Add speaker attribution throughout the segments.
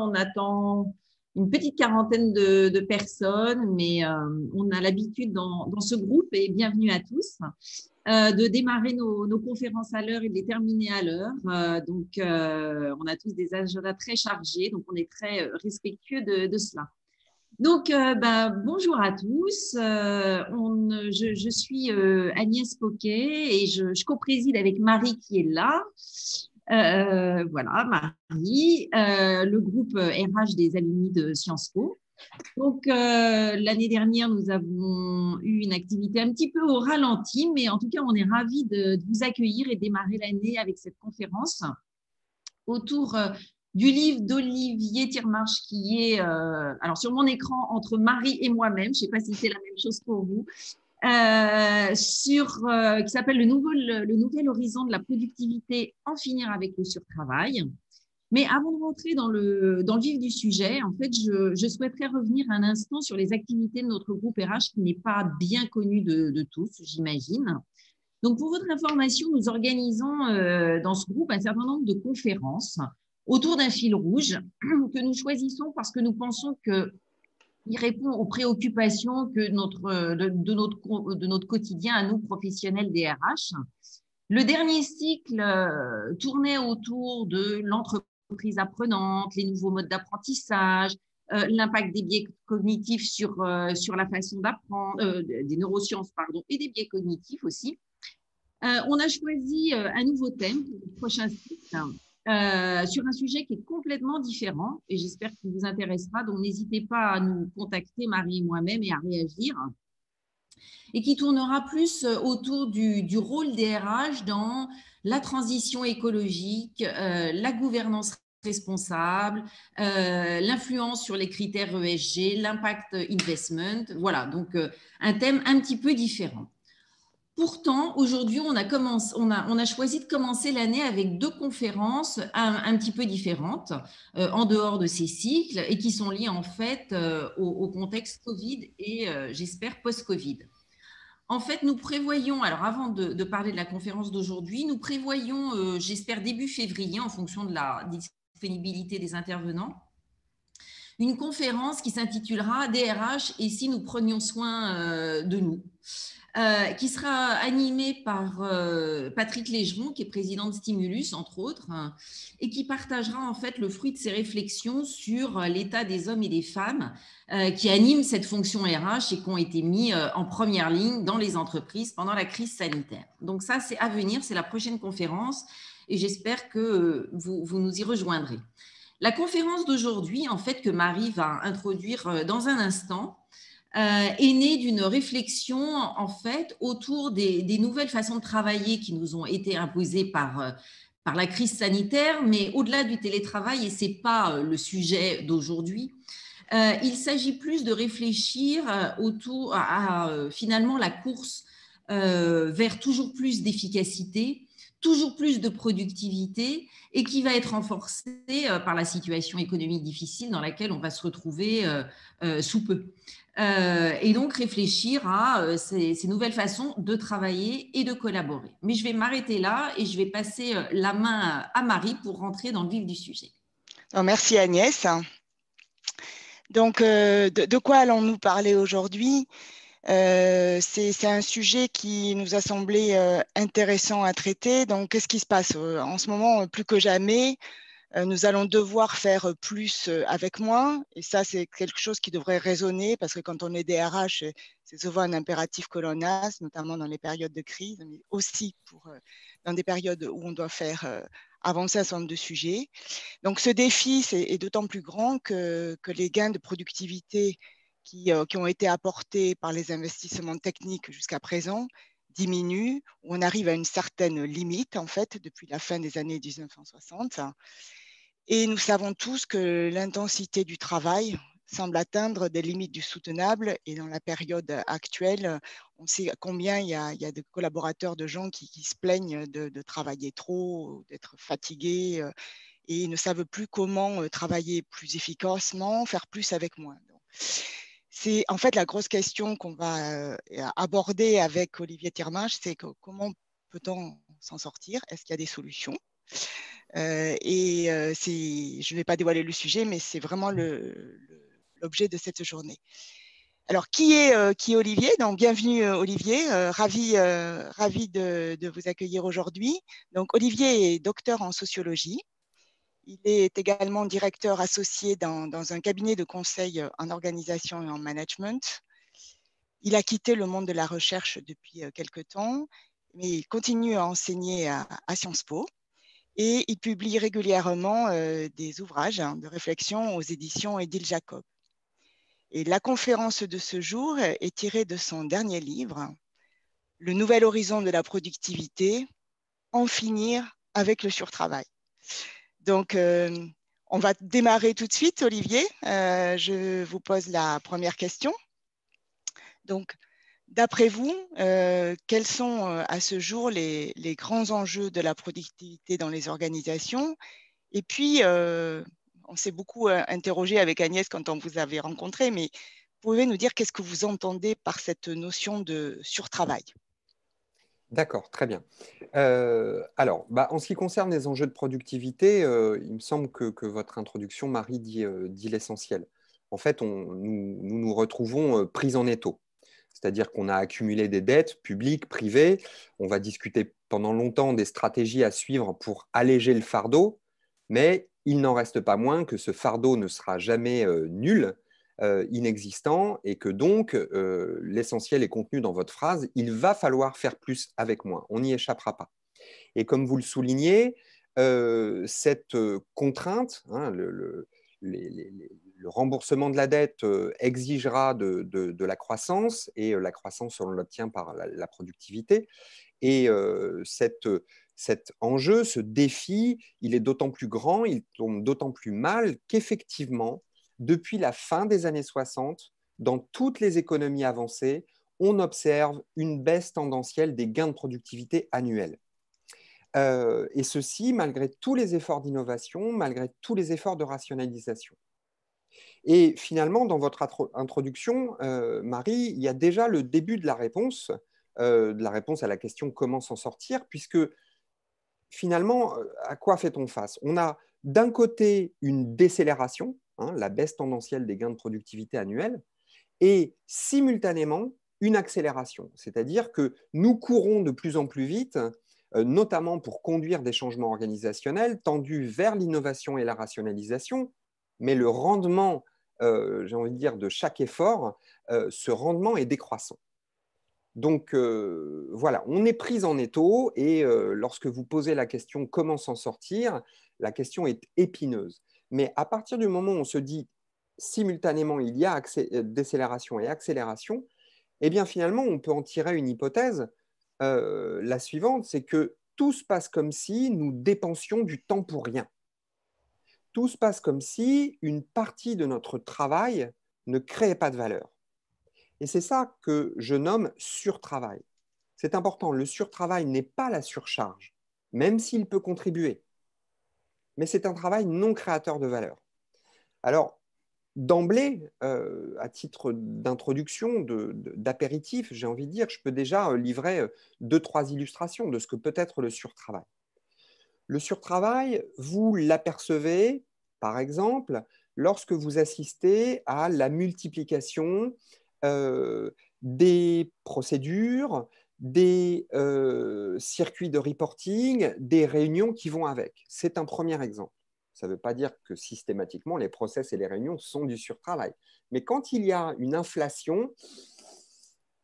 Speaker 1: on attend une petite quarantaine de personnes, mais on a l'habitude dans ce groupe, et bienvenue à tous, de démarrer nos conférences à l'heure et de les terminer à l'heure. On a tous des agendas très chargés, donc on est très respectueux de cela. Donc, bonjour à tous. Je suis Agnès Poquet et je co-préside avec Marie qui est là. Voilà, Marie, le groupe RH des alumni de Sciences Po. Donc, l'année dernière, nous avons eu une activité un petit peu au ralenti, mais en tout cas, on est ravis de vous accueillir et démarrer l'année avec cette conférence autour du livre d'Olivier Tirmarche qui est, alors sur mon écran, entre Marie et moi-même, je ne sais pas si c'est la même chose pour vous, qui s'appelle le nouvel horizon de la productivité, en finir avec le surtravail. Mais avant de rentrer dans le vif du sujet, en fait, je souhaiterais revenir un instant sur les activités de notre groupe RH qui n'est pas bien connu de tous, j'imagine. Donc, pour votre information, nous organisons dans ce groupe un certain nombre de conférences autour d'un fil rouge que nous choisissons parce que nous pensons qu'il répond aux préoccupations de notre quotidien à nous, professionnels des RH. Le dernier cycle tournait autour de l'entreprise apprenante, les nouveaux modes d'apprentissage, l'impact des biais cognitifs sur la façon d'apprendre, des neurosciences, pardon, et des biais cognitifs aussi. On a choisi un nouveau thème pour le prochain cycle sur un sujet qui est complètement différent et j'espère qu'il vous intéressera. Donc, n'hésitez pas à nous contacter, Marie et moi-même, et à réagir. Et qui tournera plus autour du rôle des RH dans la transition écologique, la gouvernance responsable, l'influence sur les critères ESG, l'impact investment. Voilà, donc un thème un petit peu différent. Pourtant, aujourd'hui, on a choisi de commencer l'année avec deux conférences un petit peu différentes en dehors de ces cycles et qui sont liées en fait au contexte Covid et j'espère post-Covid. En fait, nous prévoyons, alors avant de parler de la conférence d'aujourd'hui, nous prévoyons, j'espère début février, en fonction de la disponibilité des intervenants, une conférence qui s'intitulera DRH et si nous prenions soin de nous. Qui sera animé par Patrick Légeron, qui est président de Stimulus, entre autres, et qui partagera en fait le fruit de ses réflexions sur l'état des hommes et des femmes qui animent cette fonction RH et qui ont été mis en première ligne dans les entreprises pendant la crise sanitaire. Donc ça, c'est à venir, c'est la prochaine conférence et j'espère que vous nous y rejoindrez. La conférence d'aujourd'hui, en fait, que Marie va introduire dans un instant, est née d'une réflexion en fait autour des nouvelles façons de travailler qui nous ont été imposées par la crise sanitaire, mais au-delà du télétravail, et ce n'est pas le sujet d'aujourd'hui, il s'agit plus de réfléchir autour à finalement la course vers toujours plus d'efficacité, toujours plus de productivité et qui va être renforcée par la situation économique difficile dans laquelle on va se retrouver sous peu. Et donc réfléchir à ces nouvelles façons de travailler et de collaborer. Mais je vais m'arrêter là et je vais passer la main à Marie pour rentrer dans le vif du sujet.
Speaker 2: Merci Agnès. Donc, de quoi allons-nous parler aujourd'hui ? C'est un sujet qui nous a semblé intéressant à traiter. Donc, qu'est-ce qui se passe en ce moment? Plus que jamais, nous allons devoir faire plus avec moins. Et ça, c'est quelque chose qui devrait résonner parce que quand on est DRH, c'est souvent un impératif que l'on a, notamment dans les périodes de crise, mais aussi dans des périodes où on doit faire avancer un certain nombre de sujets. Donc, ce défi est d'autant plus grand que les gains de productivité qui ont été apportés par les investissements techniques jusqu'à présent diminuent. On arrive à une certaine limite, en fait, depuis la fin des années 1960. Et nous savons tous que l'intensité du travail semble atteindre des limites du soutenable. Et dans la période actuelle, on sait combien il y a de collaborateurs, de gens qui se plaignent de travailler trop, d'être fatigués, et ils ne savent plus comment travailler plus efficacement, faire plus avec moins. C'est en fait la grosse question qu'on va aborder avec Olivier Tirmarche, c'est comment peut-on s'en sortir? Est-ce qu'il y a des solutions? Je ne vais pas dévoiler le sujet, mais c'est vraiment l'objet de cette journée. Alors, qui est Olivier? Donc, bienvenue Olivier, ravi de vous accueillir aujourd'hui. Donc, Olivier est docteur en sociologie. Il est également directeur associé dans un cabinet de conseil en organisation et en management. Il a quitté le monde de la recherche depuis quelques temps, mais il continue à enseigner à Sciences Po et il publie régulièrement des ouvrages de réflexion aux éditions Édile Jacob. Et la conférence de ce jour est tirée de son dernier livre, Le nouvel horizon de la productivité, en finir avec le surtravail. Donc, on va démarrer tout de suite, Olivier. Je vous pose la première question. Donc, d'après vous, quels sont à ce jour les grands enjeux de la productivité dans les organisations? Et puis, on s'est beaucoup interrogé avec Agnès quand on vous avait rencontré, mais pouvez nous dire qu'est-ce que vous entendez par cette notion de surtravail?
Speaker 3: D'accord, très bien. Alors, en ce qui concerne les enjeux de productivité, il me semble que votre introduction, Marie, dit l'essentiel. En fait, nous retrouvons pris en étau. C'est-à-dire qu'on a accumulé des dettes publiques, privées. On va discuter pendant longtemps des stratégies à suivre pour alléger le fardeau, mais il n'en reste pas moins que ce fardeau ne sera jamais nul, inexistant, et que donc l'essentiel est contenu dans votre phrase, il va falloir faire plus avec moins, on n'y échappera pas. Et comme vous le soulignez, cette contrainte, hein, le remboursement de la dette exigera de la croissance, et la croissance, on l'obtient par la productivité. Et cet enjeu, ce défi, il est d'autant plus grand, il tombe d'autant plus mal qu'effectivement, depuis la fin des années 60, dans toutes les économies avancées, on observe une baisse tendancielle des gains de productivité annuels. Et ceci malgré tous les efforts d'innovation, malgré tous les efforts de rationalisation. Et finalement, dans votre introduction, Marie, il y a déjà le début de la réponse à la question comment s'en sortir, puisque finalement, à quoi fait-on face? On a d'un côté une décélération, hein, la baisse tendancielle des gains de productivité annuels, et simultanément une accélération, c'est-à-dire que nous courons de plus en plus vite, notamment pour conduire des changements organisationnels tendus vers l'innovation et la rationalisation, mais le rendement, j'ai envie de dire, de chaque effort, ce rendement est décroissant. Donc voilà, on est pris en étau, et lorsque vous posez la question comment s'en sortir, la question est épineuse. Mais à partir du moment où on se dit simultanément il y a décélération et accélération, eh bien finalement on peut en tirer une hypothèse, la suivante, c'est que tout se passe comme si nous dépensions du temps pour rien. Tout se passe comme si une partie de notre travail ne créait pas de valeur. Et c'est ça que je nomme surtravail. C'est important, le surtravail n'est pas la surcharge, même s'il peut contribuer, mais c'est un travail non créateur de valeur. Alors, d'emblée, à titre d'introduction, d'apéritif, j'ai envie de dire, je peux déjà livrer 2-3 illustrations de ce que peut être le surtravail. Le surtravail, vous l'apercevez, par exemple, lorsque vous assistez à la multiplication des procédures, des circuits de reporting, des réunions qui vont avec. C'est un premier exemple. Ça ne veut pas dire que systématiquement les process et les réunions sont du surtravail. Mais quand il y a une inflation,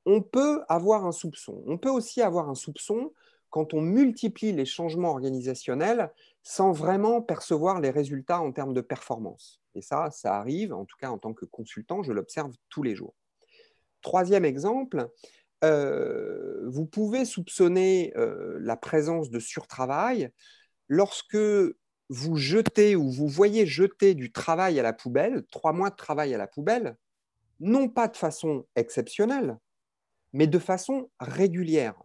Speaker 3: on peut avoir un soupçon. On peut aussi avoir un soupçon quand on multiplie les changements organisationnels sans vraiment percevoir les résultats en termes de performance. Et ça arrive, en tout cas en tant que consultant, je l'observe tous les jours. Troisième exemple, vous pouvez soupçonner la présence de surtravail lorsque vous jetez ou vous voyez jeter du travail à la poubelle, 3 mois de travail à la poubelle, non pas de façon exceptionnelle, mais de façon régulière.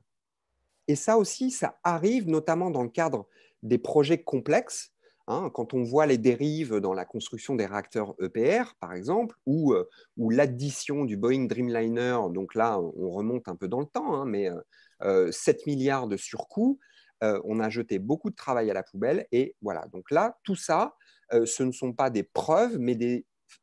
Speaker 3: Et ça aussi, ça arrive notamment dans le cadre des projets complexes, hein, quand on voit les dérives dans la construction des réacteurs EPR, par exemple, ou l'addition du Boeing Dreamliner, donc là, on remonte un peu dans le temps, hein, mais 7 milliards de surcoûts, on a jeté beaucoup de travail à la poubelle. Et voilà, donc là, tout ça, ce ne sont pas des preuves, mais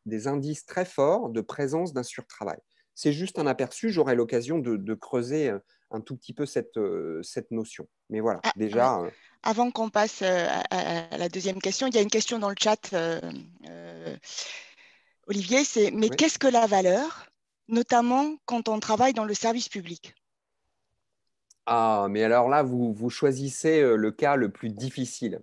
Speaker 3: des indices très forts de présence d'un surtravail. C'est juste un aperçu, j'aurai l'occasion de creuser un tout petit peu cette notion. Mais voilà,
Speaker 2: Ah, ouais.
Speaker 3: déjà…
Speaker 2: Avant qu'on passe à la deuxième question, il y a une question dans le chat, Olivier, c'est mais
Speaker 3: oui.
Speaker 2: qu'est-ce que la valeur, notamment quand on travaille dans le service public?
Speaker 3: Ah, mais alors là, vous choisissez le cas le plus difficile.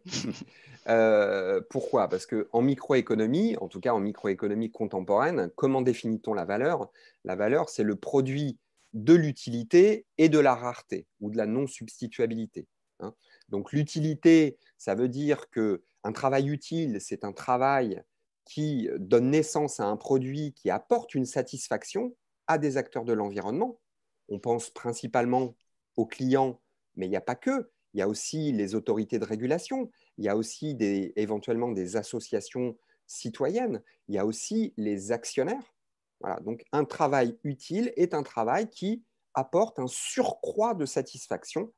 Speaker 3: Pourquoi? Parce qu'en microéconomie, en tout cas en microéconomie contemporaine, comment définit-on la valeur? La valeur, c'est le produit de l'utilité et de la rareté ou de la non-substituabilité, hein. Donc l'utilité, ça veut dire qu'un travail utile, c'est un travail qui donne naissance à un produit qui apporte une satisfaction à des acteurs de l'environnement. On pense principalement aux clients, mais il n'y a pas que. Il y a aussi les autorités de régulation, il y a aussi éventuellement des associations citoyennes, il y a aussi les actionnaires. Voilà. Donc un travail utile est un travail qui apporte un surcroît de satisfaction.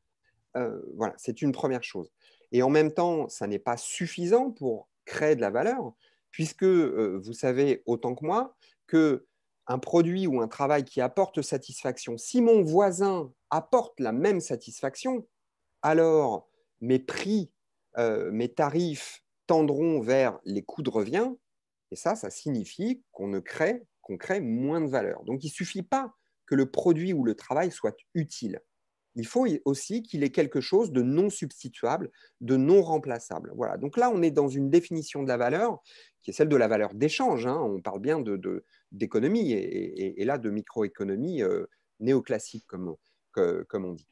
Speaker 3: Voilà, c'est une première chose. Et en même temps, ça n'est pas suffisant pour créer de la valeur, puisque vous savez autant que moi que un produit ou un travail qui apporte satisfaction, si mon voisin apporte la même satisfaction, alors mes prix, mes tarifs tendront vers les coûts de revient, et ça signifie qu'on crée moins de valeur. Donc il ne suffit pas que le produit ou le travail soit utile. Il faut aussi qu'il ait quelque chose de non substituable, de non remplaçable. Voilà. Donc là, on est dans une définition de la valeur qui est celle de la valeur d'échange, hein. On parle bien d'économie et là de microéconomie néoclassique, comme on dit.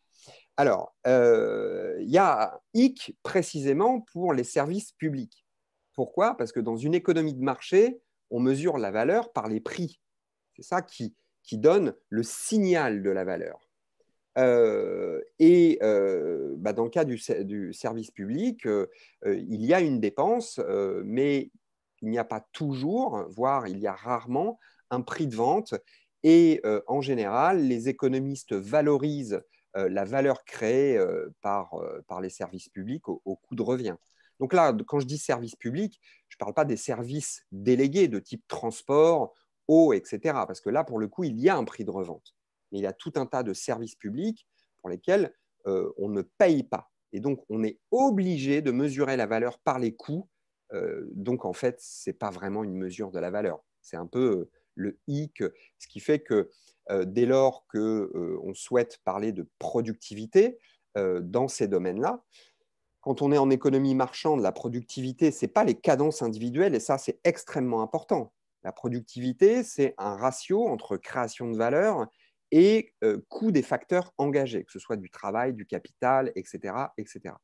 Speaker 3: Alors, il y a hic précisément pour les services publics. Pourquoi? Parce que dans une économie de marché, on mesure la valeur par les prix. C'est ça qui donne le signal de la valeur. Dans le cas du service public, il y a une dépense, mais il n'y a pas toujours, voire il y a rarement, un prix de vente. Et en général, les économistes valorisent la valeur créée par les services publics au coût de revient. Donc là, quand je dis service public, je ne parle pas des services délégués de type transport, eau, etc. Parce que là, pour le coup, il y a un prix de revente. Mais il y a tout un tas de services publics pour lesquels on ne paye pas. Et donc, on est obligé de mesurer la valeur par les coûts. Donc, en fait, ce n'est pas vraiment une mesure de la valeur. C'est un peu le hic, ce qui fait que dès lors qu'on souhaite parler de productivité dans ces domaines-là, quand on est en économie marchande, la productivité, ce n'est pas les cadences individuelles, et ça, c'est extrêmement important. La productivité, c'est un ratio entre création de valeur et coût des facteurs engagés, que ce soit du travail, du capital, etc. etc.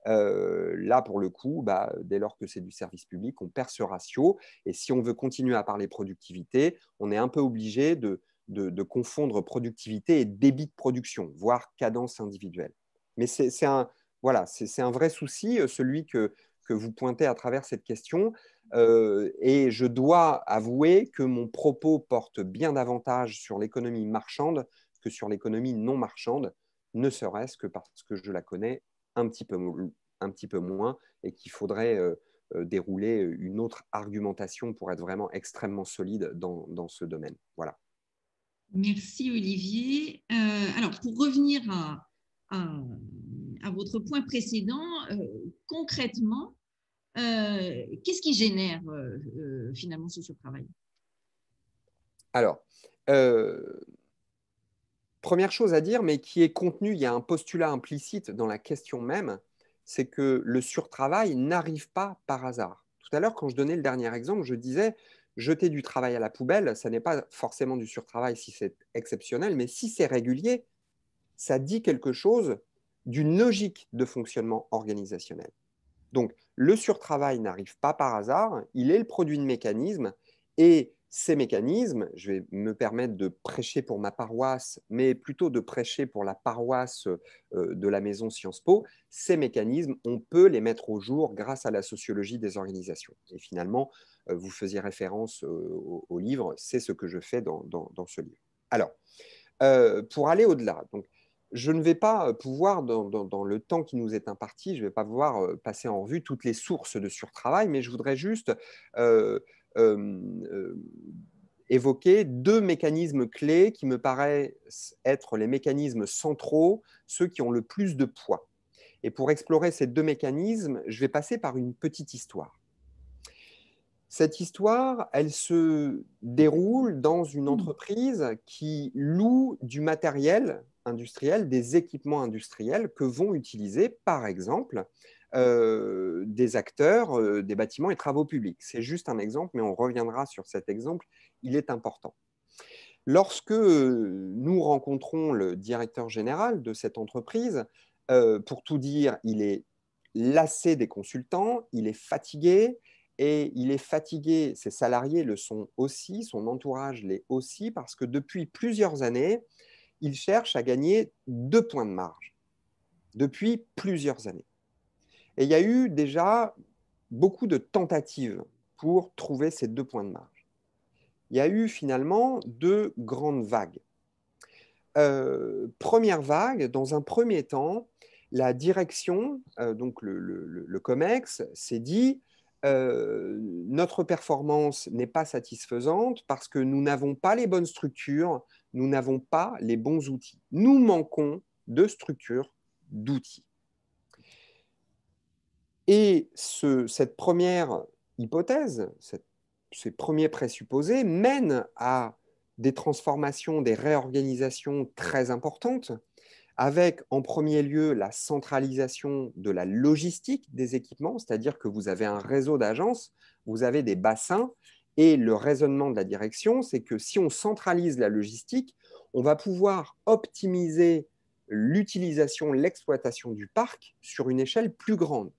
Speaker 3: Là, pour le coup, dès lors que c'est du service public, on perd ce ratio. Et si on veut continuer à parler productivité, on est un peu obligé de confondre productivité et débit de production, voire cadence individuelle. Mais c'est un vrai souci, celui que vous pointez à travers cette question. Et je dois avouer que mon propos porte bien davantage sur l'économie marchande que sur l'économie non marchande, ne serait-ce que parce que je la connais un petit peu moins et qu'il faudrait dérouler une autre argumentation pour être vraiment extrêmement solide dans ce domaine. Voilà.
Speaker 1: Merci Olivier. Alors, pour revenir à votre point précédent, concrètement, qu'est-ce qui génère finalement ce surtravail?
Speaker 3: Alors, première chose à dire, mais qui est contenu, il y a un postulat implicite dans la question même, c'est que le surtravail n'arrive pas par hasard. Tout à l'heure, quand je donnais le dernier exemple, je disais, jeter du travail à la poubelle, ça n'est pas forcément du surtravail si c'est exceptionnel, mais si c'est régulier, ça dit quelque chose d'une logique de fonctionnement organisationnel. Donc, le surtravail n'arrive pas par hasard, il est le produit de mécanismes, et ces mécanismes, je vais me permettre de prêcher pour ma paroisse, mais plutôt de prêcher pour la paroisse de la maison Sciences Po, ces mécanismes, on peut les mettre au jour grâce à la sociologie des organisations. Et finalement, vous faisiez référence au livre, c'est ce que je fais dans ce livre. Alors, pour aller au-delà, donc, je ne vais pas pouvoir, dans le temps qui nous est imparti, je ne vais pas pouvoir passer en revue toutes les sources de surtravail, mais je voudrais juste évoquer deux mécanismes clés qui me paraissent être les mécanismes centraux, ceux qui ont le plus de poids. Et pour explorer ces deux mécanismes, je vais passer par une petite histoire. Cette histoire, elle se déroule dans une entreprise qui loue du matériel industriel, des équipements industriels que vont utiliser, par exemple, des acteurs des bâtiments et travaux publics. C'est juste un exemple, mais on reviendra sur cet exemple, il est important. Lorsque nous rencontrons le directeur général de cette entreprise, pour tout dire, il est lassé des consultants, il est fatigué, et il est fatigué, ses salariés le sont aussi, son entourage l'est aussi, parce que depuis plusieurs années, il cherche à gagner 2 points de marge. Depuis plusieurs années. Et il y a eu déjà beaucoup de tentatives pour trouver ces 2 points de marge. Il y a eu finalement 2 grandes vagues. Première vague, dans un premier temps, la direction, donc le COMEX, s'est dit notre performance n'est pas satisfaisante parce que nous n'avons pas les bonnes structures, nous n'avons pas les bons outils. Nous manquons de structures, d'outils. Et cette première hypothèse, ces premiers présupposés mènent à des transformations, des réorganisations très importantes, avec en premier lieu la centralisation de la logistique des équipements, c'est-à-dire que vous avez un réseau d'agences, vous avez des bassins, et le raisonnement de la direction, c'est que si on centralise la logistique, on va pouvoir optimiser l'utilisation, l'exploitation du parc sur une échelle plus grande.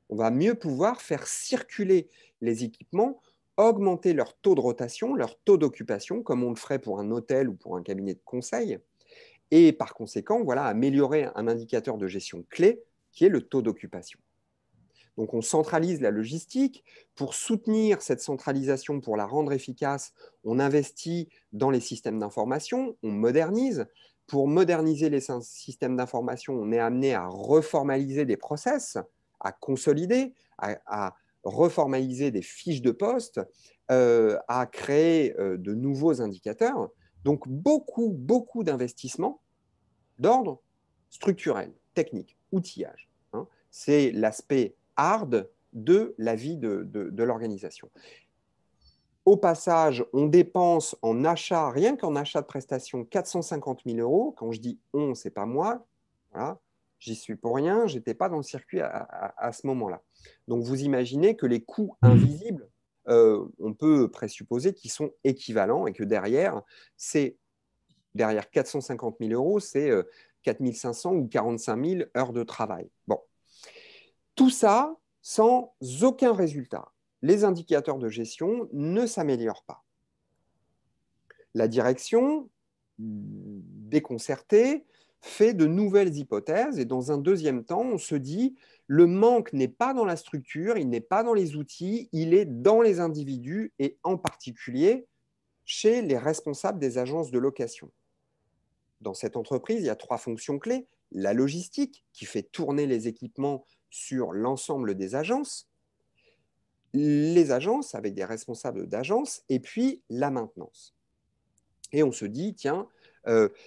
Speaker 3: On va mieux pouvoir faire circuler les équipements, augmenter leur taux de rotation, leur taux d'occupation, comme on le ferait pour un hôtel ou pour un cabinet de conseil, et par conséquent, voilà, améliorer un indicateur de gestion clé qui est le taux d'occupation. Donc on centralise la logistique. Pour soutenir cette centralisation, pour la rendre efficace, on investit dans les systèmes d'information, on modernise. Pour moderniser les systèmes d'information, on est amené à reformaliser des process, à consolider, à reformaliser des fiches de poste, à créer de nouveaux indicateurs. Donc beaucoup d'investissements d'ordre structurel, technique, outillage. Hein. C'est l'aspect hard de la vie de l'organisation. Au passage, on dépense en achat, rien qu'en achat de prestations, 450 000 euros. Quand je dis on, ce n'est pas moi. Voilà. J'y suis pour rien, je n'étais pas dans le circuit à ce moment-là. Donc vous imaginez que les coûts invisibles, on peut présupposer qu'ils sont équivalents et que derrière 450 000 euros, c'est 4 500 ou 45 000 heures de travail. Bon. Tout ça sans aucun résultat. Les indicateurs de gestion ne s'améliorent pas. La direction, déconcertée, fait de nouvelles hypothèses et dans un deuxième temps, on se dit le manque n'est pas dans la structure, il n'est pas dans les outils, il est dans les individus et en particulier chez les responsables des agences de location. Dans cette entreprise, il y a 3 fonctions clés. La logistique, qui fait tourner les équipements sur l'ensemble des agences, les agences avec des responsables d'agences, et puis la maintenance. Et on se dit, tiens,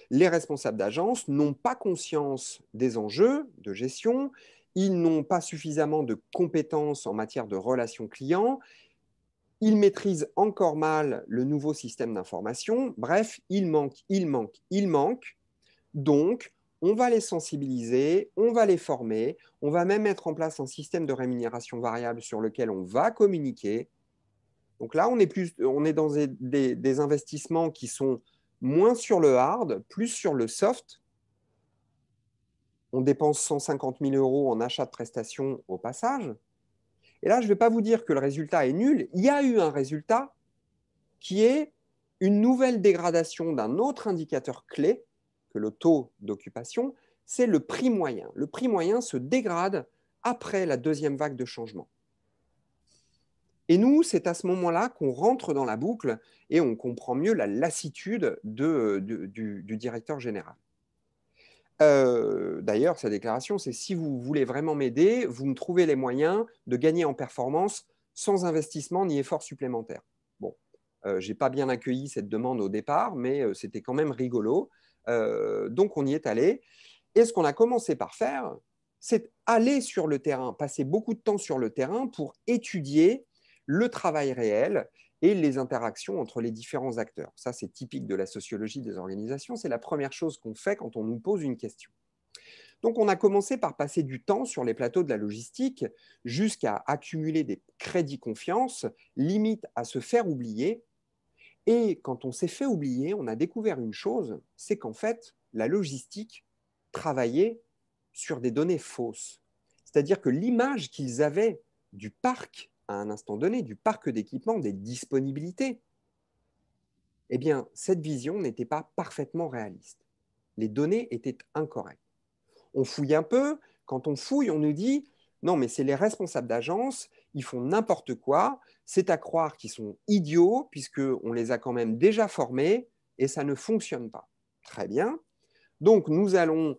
Speaker 3: les responsables d'agences n'ont pas conscience des enjeux de gestion, ils n'ont pas suffisamment de compétences en matière de relations clients, ils maîtrisent encore mal le nouveau système d'information, bref, il manque. Donc, on va les sensibiliser, on va les former, on va même mettre en place un système de rémunération variable sur lequel on va communiquer. Donc là, on est dans des investissements qui sont moins sur le hard, plus sur le soft. On dépense 150 000 euros en achat de prestations au passage. Et là, je ne vais pas vous dire que le résultat est nul. Il y a eu un résultat qui est une nouvelle dégradation d'un autre indicateur clé, que le taux d'occupation, c'est le prix moyen. Le prix moyen se dégrade après la deuxième vague de changement. Et nous, c'est à ce moment-là qu'on rentre dans la boucle et on comprend mieux la lassitude du directeur général. D'ailleurs, sa déclaration, c'est si vous voulez vraiment m'aider, vous me trouvez les moyens de gagner en performance sans investissement ni effort supplémentaire. Bon, je n'ai pas bien accueilli cette demande au départ, mais c'était quand même rigolo. Donc, on y est allé. Et ce qu'on a commencé par faire, c'est aller sur le terrain, passer beaucoup de temps sur le terrain pour étudier le travail réel et les interactions entre les différents acteurs. Ça, c'est typique de la sociologie des organisations. C'est la première chose qu'on fait quand on nous pose une question. Donc, on a commencé par passer du temps sur les plateaux de la logistique jusqu'à accumuler des crédits confiance, limite à se faire oublier. Et quand on s'est fait oublier, on a découvert une chose, c'est qu'en fait, la logistique travaillait sur des données fausses. C'est-à-dire que l'image qu'ils avaient du parc à un instant donné, du parc d'équipement, des disponibilités, eh bien, cette vision n'était pas parfaitement réaliste. Les données étaient incorrectes. On fouille un peu. Quand on fouille, on nous dit non, mais c'est les responsables d'agence, ils font n'importe quoi. C'est à croire qu'ils sont idiots, puisqu'on les a quand même déjà formés et ça ne fonctionne pas. Très bien. Donc, nous allons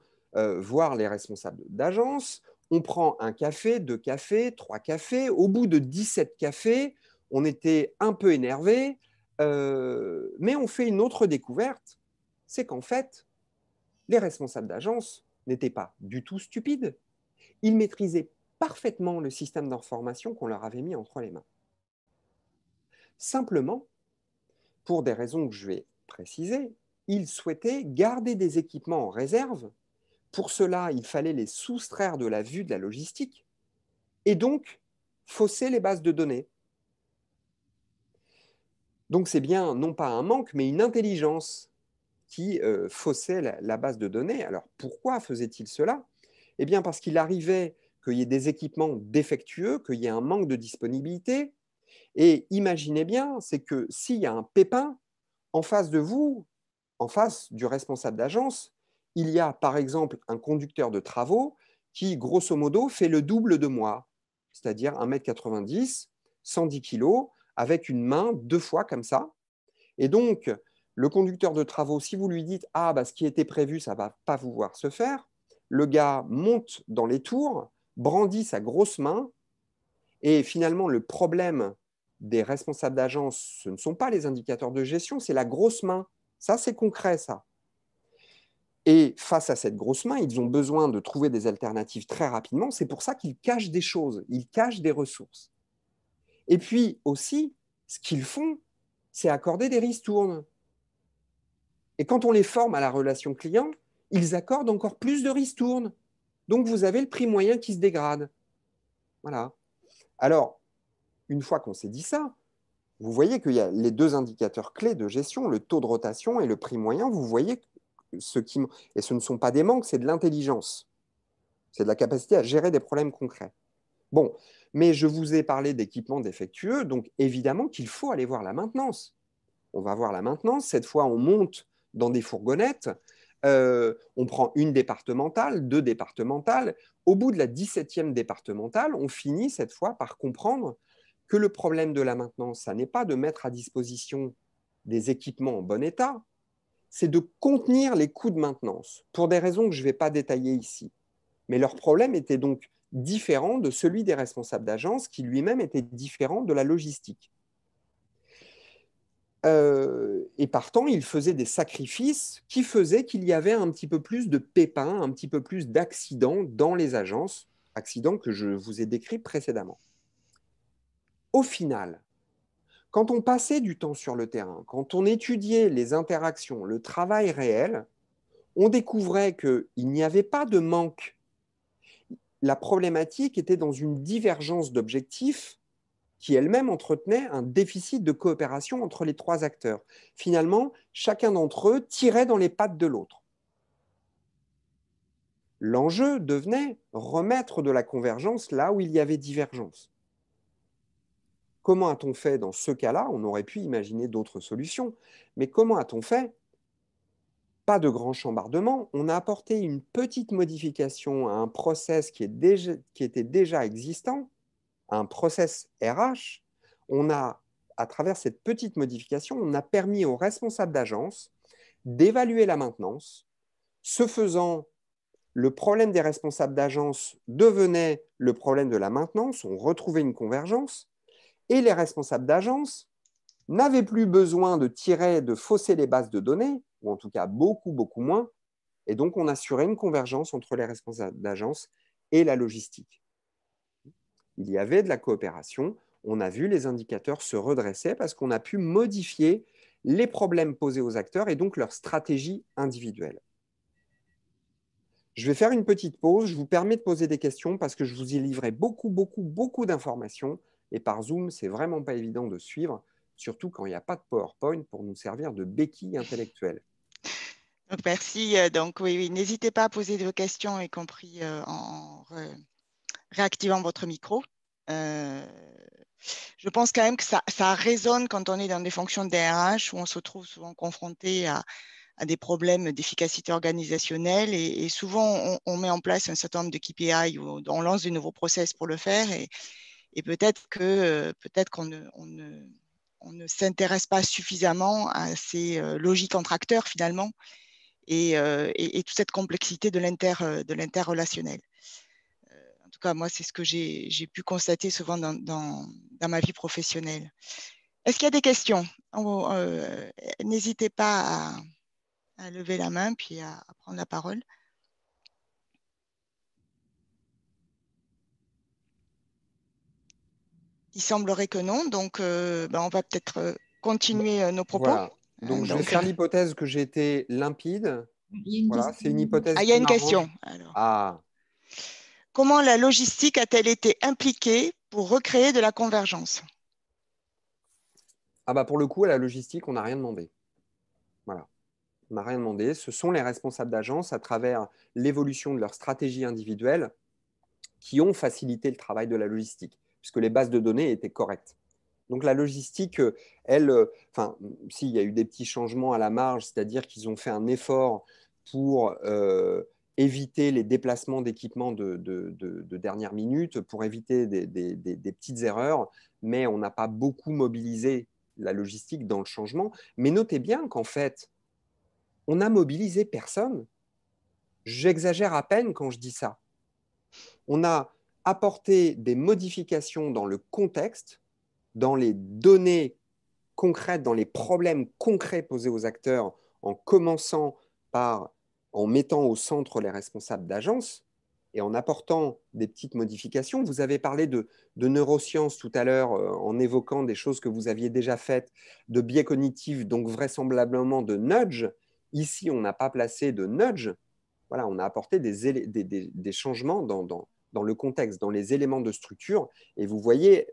Speaker 3: voir les responsables d'agence. On prend un café, 2 cafés, 3 cafés. Au bout de 17 cafés, on était un peu énervé, mais on fait une autre découverte, c'est qu'en fait, les responsables d'agence n'étaient pas du tout stupides. Ils maîtrisaient parfaitement le système d'information qu'on leur avait mis entre les mains. Simplement, pour des raisons que je vais préciser, ils souhaitaient garder des équipements en réserve. Pour cela, il fallait les soustraire de la vue de la logistique et donc fausser les bases de données. Donc c'est bien non pas un manque, mais une intelligence qui faussait la base de données. Alors pourquoi faisait-il cela? Eh bien parce qu'il arrivait qu'il y ait des équipements défectueux, qu'il y ait un manque de disponibilité. Et imaginez bien, c'est que s'il y a un pépin, en face de vous, en face du responsable d'agence, il y a par exemple un conducteur de travaux qui, grosso modo, fait le double de moi, c'est-à-dire 1,90 m, 110 kg, avec une main 2 fois comme ça. Et donc, le conducteur de travaux, si vous lui dites « Ah, bah, ce qui était prévu, ça ne va pas vous voir se faire », le gars monte dans les tours, brandit sa grosse main, et finalement, le problème des responsables d'agence, ce ne sont pas les indicateurs de gestion, c'est la grosse main. Ça, c'est concret, ça. Et face à cette grosse main, ils ont besoin de trouver des alternatives très rapidement. C'est pour ça qu'ils cachent des choses, ils cachent des ressources. Et puis aussi, ce qu'ils font, c'est accorder des ristournes. Et quand on les forme à la relation client, ils accordent encore plus de ristournes. Donc, vous avez le prix moyen qui se dégrade. Voilà. Alors, une fois qu'on s'est dit ça, vous voyez qu'il y a les 2 indicateurs clés de gestion, le taux de rotation et le prix moyen. Vous voyez et ce ne sont pas des manques, c'est de l'intelligence. C'est de la capacité à gérer des problèmes concrets. Bon, mais je vous ai parlé d'équipements défectueux, donc évidemment qu'il faut aller voir la maintenance. On va voir la maintenance. Cette fois, on monte dans des fourgonnettes. On prend une départementale, 2 départementales. Au bout de la 17e départementale, on finit cette fois par comprendre que le problème de la maintenance, ça n'est pas de mettre à disposition des équipements en bon état, c'est de contenir les coûts de maintenance, pour des raisons que je ne vais pas détailler ici. Mais leur problème était donc différent de celui des responsables d'agence, qui lui-même était différent de la logistique. Et partant, ils faisaient des sacrifices qui faisaient qu'il y avait un petit peu plus de pépins, un petit peu plus d'accidents dans les agences, accidents que je vous ai décrits précédemment. Au final, quand on passait du temps sur le terrain, quand on étudiait les interactions, le travail réel, on découvrait qu'il n'y avait pas de manque. La problématique était dans une divergence d'objectifs qui elle-même entretenait un déficit de coopération entre les 3 acteurs. Finalement, chacun d'entre eux tirait dans les pattes de l'autre. L'enjeu devenait remettre de la convergence là où il y avait divergence. Comment a-t-on fait dans ce cas-là? On aurait pu imaginer d'autres solutions, mais comment a-t-on fait? Pas de grand chambardement, on a apporté une petite modification à un process qui était déjà existant, un process RH. On a, à travers cette petite modification, on a permis aux responsables d'agence d'évaluer la maintenance. Ce faisant, le problème des responsables d'agence devenait le problème de la maintenance, on retrouvait une convergence, et les responsables d'agence n'avaient plus besoin de tirer, de fausser les bases de données, ou en tout cas beaucoup, beaucoup moins, et donc on assurait une convergence entre les responsables d'agence et la logistique. Il y avait de la coopération, on a vu les indicateurs se redresser parce qu'on a pu modifier les problèmes posés aux acteurs et donc leur stratégie individuelle. Je vais faire une petite pause, je vous permets de poser des questions parce que je vous ai livré beaucoup d'informations et par Zoom, c'est vraiment pas évident de suivre, surtout quand il n'y a pas de PowerPoint pour nous servir de béquille intellectuelle.
Speaker 2: Donc, merci. Donc, oui, n'hésitez pas à poser vos questions, y compris en réactivant votre micro. Je pense quand même que ça résonne quand on est dans des fonctions de DRH où on se trouve souvent confronté à des problèmes d'efficacité organisationnelle et souvent on met en place un certain nombre de KPI ou on lance de nouveaux process pour le faire et peut-être qu'on ne s'intéresse pas suffisamment à ces logiques entre acteurs finalement et toute cette complexité de l'interrelationnel. En tout cas, moi, c'est ce que j'ai pu constater souvent dans ma vie professionnelle. Est-ce qu'il y a des questions? N'hésitez pas à lever la main puis à prendre la parole. Il semblerait que non, donc on va peut-être continuer nos propos.
Speaker 3: Voilà, donc je vais faire l'hypothèse que j'ai été limpide. Voilà, c'est une hypothèse.
Speaker 2: Il y a une question. Alors.
Speaker 3: Ah.
Speaker 2: Comment la logistique a-t-elle été impliquée pour recréer de la convergence?
Speaker 3: Ah bah pour le coup, à la logistique, on n'a rien demandé. Voilà. On n'a rien demandé. Ce sont les responsables d'agence, à travers l'évolution de leur stratégie individuelle, qui ont facilité le travail de la logistique, puisque les bases de données étaient correctes. Donc la logistique, elle, enfin, s'il y a eu des petits changements à la marge, c'est-à-dire qu'ils ont fait un effort pour éviter les déplacements d'équipements de dernière minute, pour éviter des petites erreurs, mais on n'a pas beaucoup mobilisé la logistique dans le changement. Mais notez bien qu'en fait, on n'a mobilisé personne. J'exagère à peine quand je dis ça. On a apporté des modifications dans le contexte, dans les données concrètes, dans les problèmes concrets posés aux acteurs, en commençant en mettant au centre les responsables d'agence et en apportant des petites modifications. Vous avez parlé de neurosciences tout à l'heure en évoquant des choses que vous aviez déjà faites, de biais cognitifs, donc vraisemblablement de nudge. Ici, on n'a pas placé de nudge. Voilà, on a apporté des changements dans le contexte, dans les éléments de structure. Et vous voyez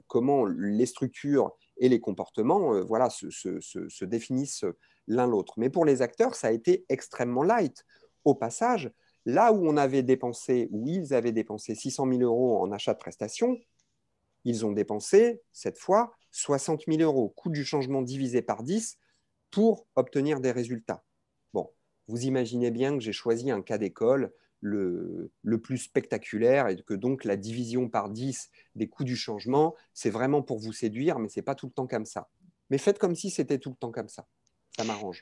Speaker 3: comment les structures et les comportements voilà, se définissent l'un l'autre. Mais pour les acteurs, ça a été extrêmement light. Au passage, là où on avait dépensé, où ils avaient dépensé 600 000 euros en achat de prestations, ils ont dépensé, cette fois, 60 000 euros, coût du changement divisé par 10 pour obtenir des résultats. Bon, vous imaginez bien que j'ai choisi un cas d'école le plus spectaculaire et que donc la division par 10 des coûts du changement, c'est vraiment pour vous séduire, mais ce n'est pas tout le temps comme ça. Mais faites comme si c'était tout le temps comme ça. Ça m'arrange.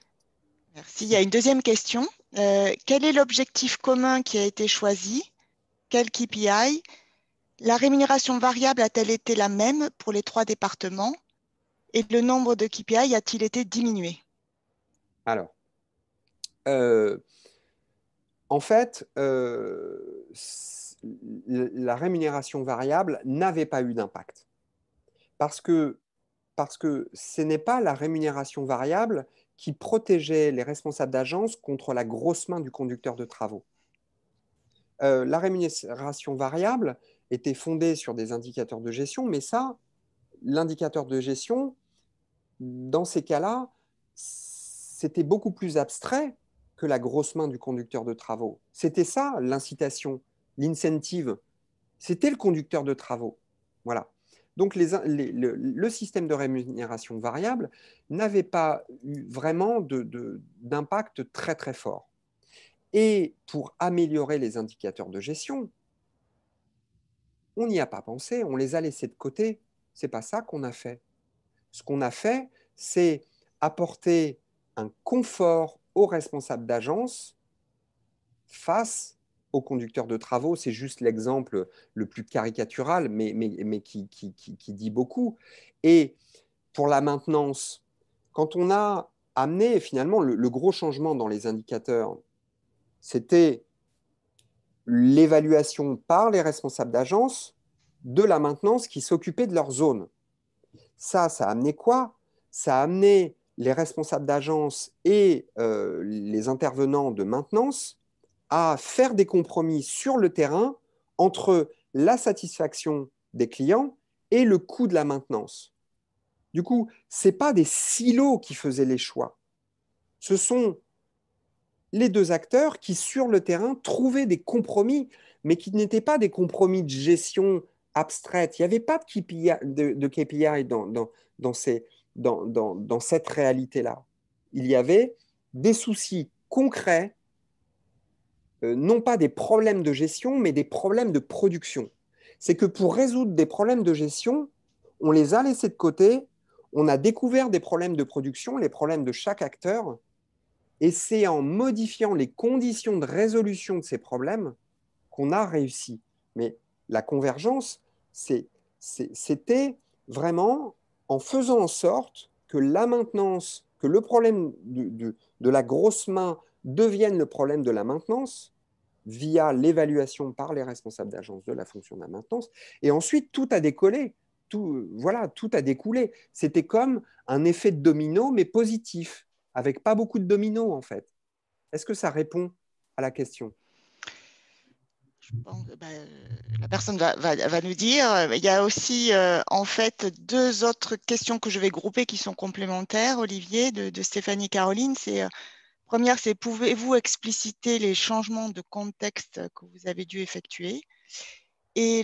Speaker 2: Merci. Il y a une deuxième question. Quel est l'objectif commun qui a été choisi? Quel KPI? La rémunération variable a-t-elle été la même pour les 3 départements? Et le nombre de KPI a-t-il été diminué?
Speaker 3: Alors, en fait, la rémunération variable n'avait pas eu d'impact. Parce que ce n'est pas la rémunération variable qui protégeait les responsables d'agence contre la grosse main du conducteur de travaux. La rémunération variable était fondée sur des indicateurs de gestion, mais ça, l'indicateur de gestion, dans ces cas-là, c'était beaucoup plus abstrait que la grosse main du conducteur de travaux. C'était ça l'incitation, l'incentive. C'était le conducteur de travaux. Voilà. Donc le système de rémunération variable n'avait pas eu vraiment d'impact très très fort. Et pour améliorer les indicateurs de gestion, on n'y a pas pensé, on les a laissés de côté. Ce n'est pas ça qu'on a fait. Ce qu'on a fait, c'est apporter un confort aux responsables d'agence face aux conducteurs de travaux. C'est juste l'exemple le plus caricatural, mais qui dit beaucoup. Et pour la maintenance, quand on a amené finalement le gros changement dans les indicateurs, c'était l'évaluation par les responsables d'agence de la maintenance qui s'occupaient de leur zone. Ça a amené quoi? Ça a amené les responsables d'agence et les intervenants de maintenance à faire des compromis sur le terrain entre la satisfaction des clients et le coût de la maintenance. Du coup, ce n'est pas des silos qui faisaient les choix. Ce sont les deux acteurs qui, sur le terrain, trouvaient des compromis, mais qui n'étaient pas des compromis de gestion abstraite. Il n'y avait pas de KPI dans cette réalité-là. Il y avait des soucis concrets, non pas des problèmes de gestion, mais des problèmes de production. C'est que pour résoudre des problèmes de gestion, on les a laissés de côté, on a découvert des problèmes de production, les problèmes de chaque acteur, et c'est en modifiant les conditions de résolution de ces problèmes qu'on a réussi. Mais la convergence, c'était vraiment en faisant en sorte que la maintenance, que le problème de la grosse main devienne le problème de la maintenance via l'évaluation par les responsables d'agence de la fonction de la maintenance. Et ensuite, tout a décollé. Voilà, tout a découlé. C'était comme un effet de domino, mais positif, avec pas beaucoup de dominos, en fait. Est-ce que ça répond à la question?
Speaker 2: Je pense que la personne va nous dire. Il y a aussi, en fait, deux autres questions que je vais grouper qui sont complémentaires, Olivier, de Stéphanie Caroline. Première, c'est pouvez-vous expliciter les changements de contexte que vous avez dû effectuer et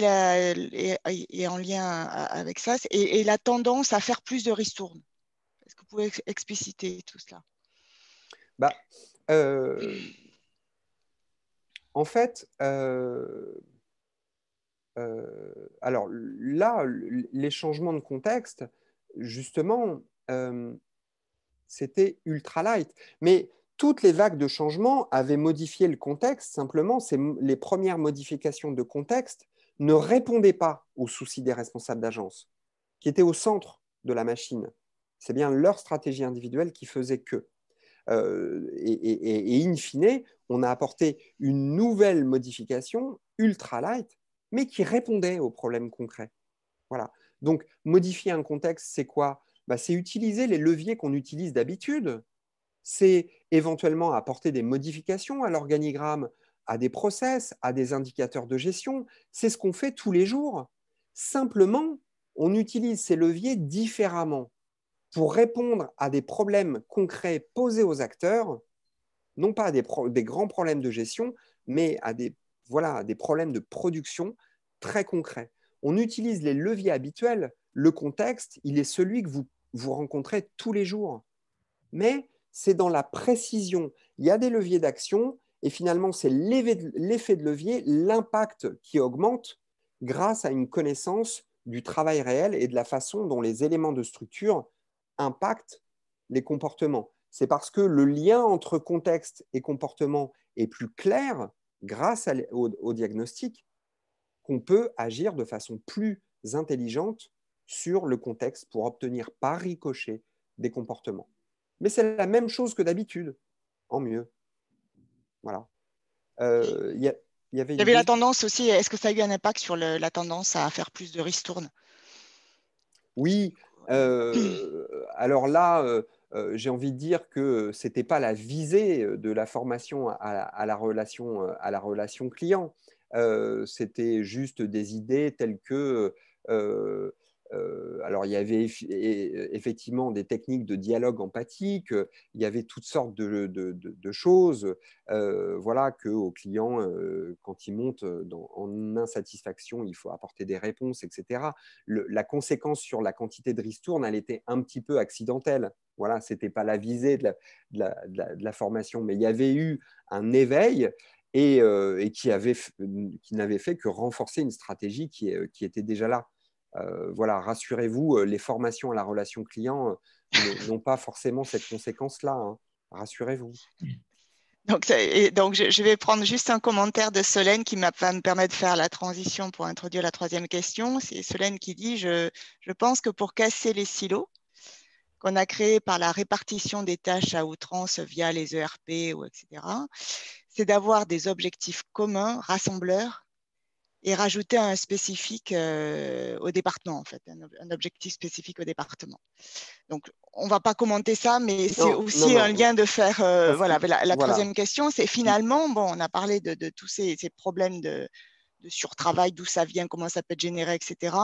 Speaker 2: en lien avec ça, et la tendance à faire plus de ristournes. Est-ce que vous pouvez expliciter tout cela?
Speaker 3: En fait, alors là, les changements de contexte, justement, c'était ultra light. Mais toutes les vagues de changement avaient modifié le contexte. Simplement, les premières modifications de contexte ne répondaient pas aux soucis des responsables d'agence, qui étaient au centre de la machine. C'est bien leur stratégie individuelle qui faisait que. Et in fine, on a apporté une nouvelle modification ultra light, mais qui répondait aux problèmes concrets. Voilà. Donc, modifier un contexte, c'est quoi? C'est utiliser les leviers qu'on utilise d'habitude. C'est éventuellement apporter des modifications à l'organigramme, à des process, à des indicateurs de gestion. C'est ce qu'on fait tous les jours. Simplement, on utilise ces leviers différemment pour répondre à des problèmes concrets posés aux acteurs, non pas à des grands problèmes de gestion, mais à des problèmes de production très concrets. On utilise les leviers habituels. Le contexte, il est celui que vous rencontrez tous les jours. Mais c'est dans la précision. Il y a des leviers d'action et finalement, c'est l'effet de levier, l'impact qui augmente grâce à une connaissance du travail réel et de la façon dont les éléments de structure impactent les comportements. C'est parce que le lien entre contexte et comportement est plus clair grâce au diagnostic qu'on peut agir de façon plus intelligente sur le contexte pour obtenir par ricochet des comportements. Mais c'est la même chose que d'habitude, en mieux. Voilà. Il y avait
Speaker 2: la tendance aussi, est-ce que ça a eu un impact sur la tendance à faire plus de ristournes?
Speaker 3: Oui. Alors là, j'ai envie de dire que ce n'était pas la visée de la formation à la relation client. C'était juste des idées telles que alors, il y avait effectivement des techniques de dialogue empathique, il y avait toutes sortes de choses, voilà, qu'aux clients, quand ils montent en insatisfaction, il faut apporter des réponses, etc. La conséquence sur la quantité de ristournes, elle était un petit peu accidentelle. Voilà, ce n'était pas la visée de la formation, mais il y avait eu un éveil et qui n'avait fait que renforcer une stratégie qui était déjà là. Voilà, rassurez-vous, les formations à la relation client n'ont pas forcément cette conséquence-là. Hein. Rassurez-vous.
Speaker 2: Donc, je vais prendre juste un commentaire de Solène qui va me permettre de faire la transition pour introduire la troisième question. C'est Solène qui dit, je pense que pour casser les silos qu'on a créés par la répartition des tâches à outrance via les ERP, ou etc., c'est d'avoir des objectifs communs, rassembleurs, et rajouter un spécifique au département, en fait, un objectif spécifique au département. Donc, on ne va pas commenter ça, mais c'est aussi un lien de faire, voilà, la troisième question, c'est finalement, bon, on a parlé de tous ces problèmes de surtravail, d'où ça vient, comment ça peut être généré, etc.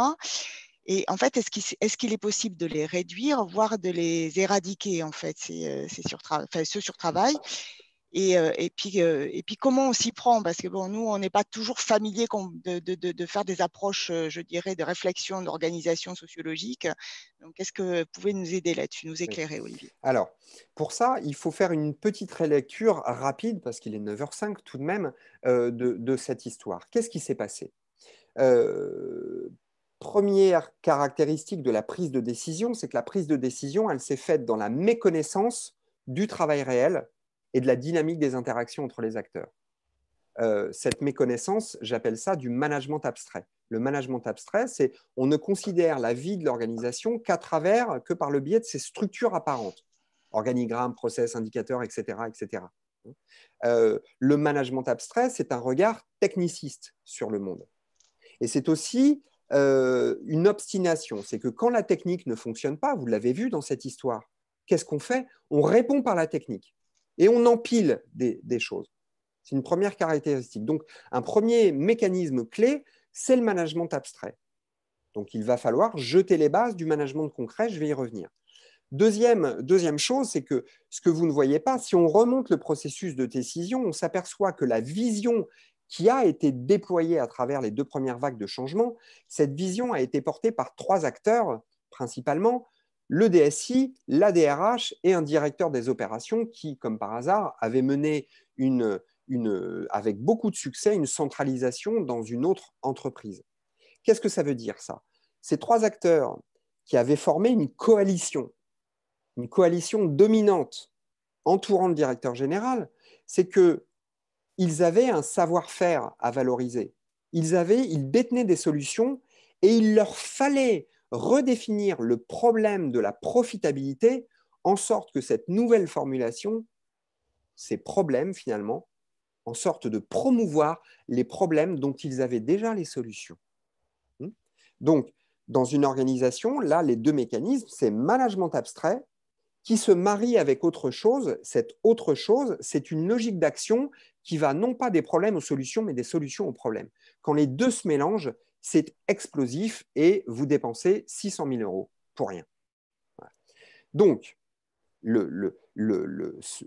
Speaker 2: Et en fait, est-ce qu'il est possible de les réduire, voire de les éradiquer, en fait, ce surtravail? Et puis, comment on s'y prend? Parce que bon, nous, on n'est pas toujours familier de faire des approches, je dirais, de réflexion, d'organisation sociologique. Donc, est-ce que vous pouvez nous aider là-dessus, nous éclairer, Olivier?
Speaker 3: Alors, pour ça, il faut faire une petite relecture rapide, parce qu'il est 9h05 tout de même, de cette histoire. Qu'est-ce qui s'est passé? Première caractéristique de la prise de décision, c'est que la prise de décision, elle s'est faite dans la méconnaissance du travail réel et de la dynamique des interactions entre les acteurs. Cette méconnaissance, j'appelle ça du management abstrait. Le management abstrait, c'est on ne considère la vie de l'organisation que par le biais de ses structures apparentes, organigramme, process, indicateurs, etc., etc. Le management abstrait, c'est un regard techniciste sur le monde. Et c'est aussi une obstination. C'est que quand la technique ne fonctionne pas, vous l'avez vu dans cette histoire, qu'est-ce qu'on fait? On répond par la technique et on empile des choses. C'est une première caractéristique. Donc, un premier mécanisme clé, c'est le management abstrait. Donc, il va falloir jeter les bases du management concret. Je vais y revenir. Deuxième chose, c'est que ce que vous ne voyez pas, si on remonte le processus de décision, on s'aperçoit que la vision qui a été déployée à travers les 2 premières vagues de changement, cette vision a été portée par 3 acteurs, principalement le DSI, la DRH et un directeur des opérations qui, comme par hasard, avait mené avec beaucoup de succès une centralisation dans une autre entreprise. Qu'est-ce que ça veut dire, ça? Ces 3 acteurs qui avaient formé une coalition dominante entourant le directeur général, c'est qu'ils avaient un savoir-faire à valoriser. Ils détenaient des solutions et il leur fallait redéfinir le problème de la profitabilité en sorte que cette nouvelle formulation, ces problèmes finalement, en sorte de promouvoir les problèmes dont ils avaient déjà les solutions. Donc, dans une organisation, là, les 2 mécanismes, c'est management abstrait qui se marie avec autre chose. Cette autre chose, c'est une logique d'action qui va non pas des problèmes aux solutions, mais des solutions aux problèmes. Quand les 2 se mélangent, c'est explosif et vous dépensez 600 000 € pour rien. Voilà. Donc,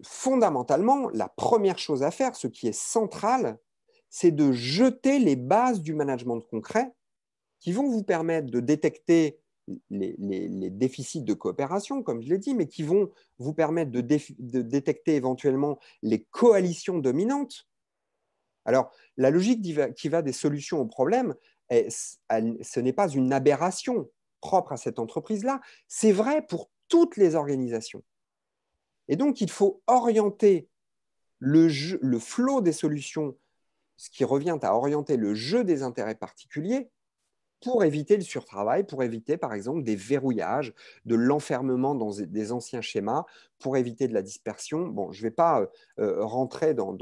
Speaker 3: fondamentalement, la première chose à faire, ce qui est central, c'est de jeter les bases du management concret qui vont vous permettre de détecter les déficits de coopération, comme je l'ai dit, mais qui vont vous permettre de détecter éventuellement les coalitions dominantes. Alors, la logique qui va des solutions aux problèmes, ce n'est pas une aberration propre à cette entreprise-là, c'est vrai pour toutes les organisations. Et donc, il faut orienter le flot des solutions, ce qui revient à orienter le jeu des intérêts particuliers, pour éviter le surtravail, pour éviter, par exemple, des verrouillages, de l'enfermement dans des anciens schémas, pour éviter de la dispersion. Bon, je ne vais pas rentrer dans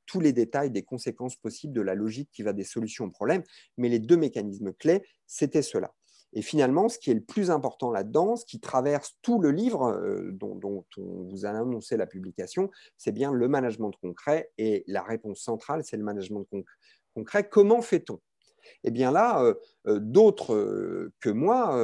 Speaker 3: tous les détails des conséquences possibles de la logique qui va des solutions aux problèmes, mais les 2 mécanismes clés, c'était cela. Et finalement, ce qui est le plus important là-dedans, ce qui traverse tout le livre dont on vous a annoncé la publication, c'est bien le management concret. Et la réponse centrale, c'est le management concret. Comment fait-on? Eh bien là, d'autres que moi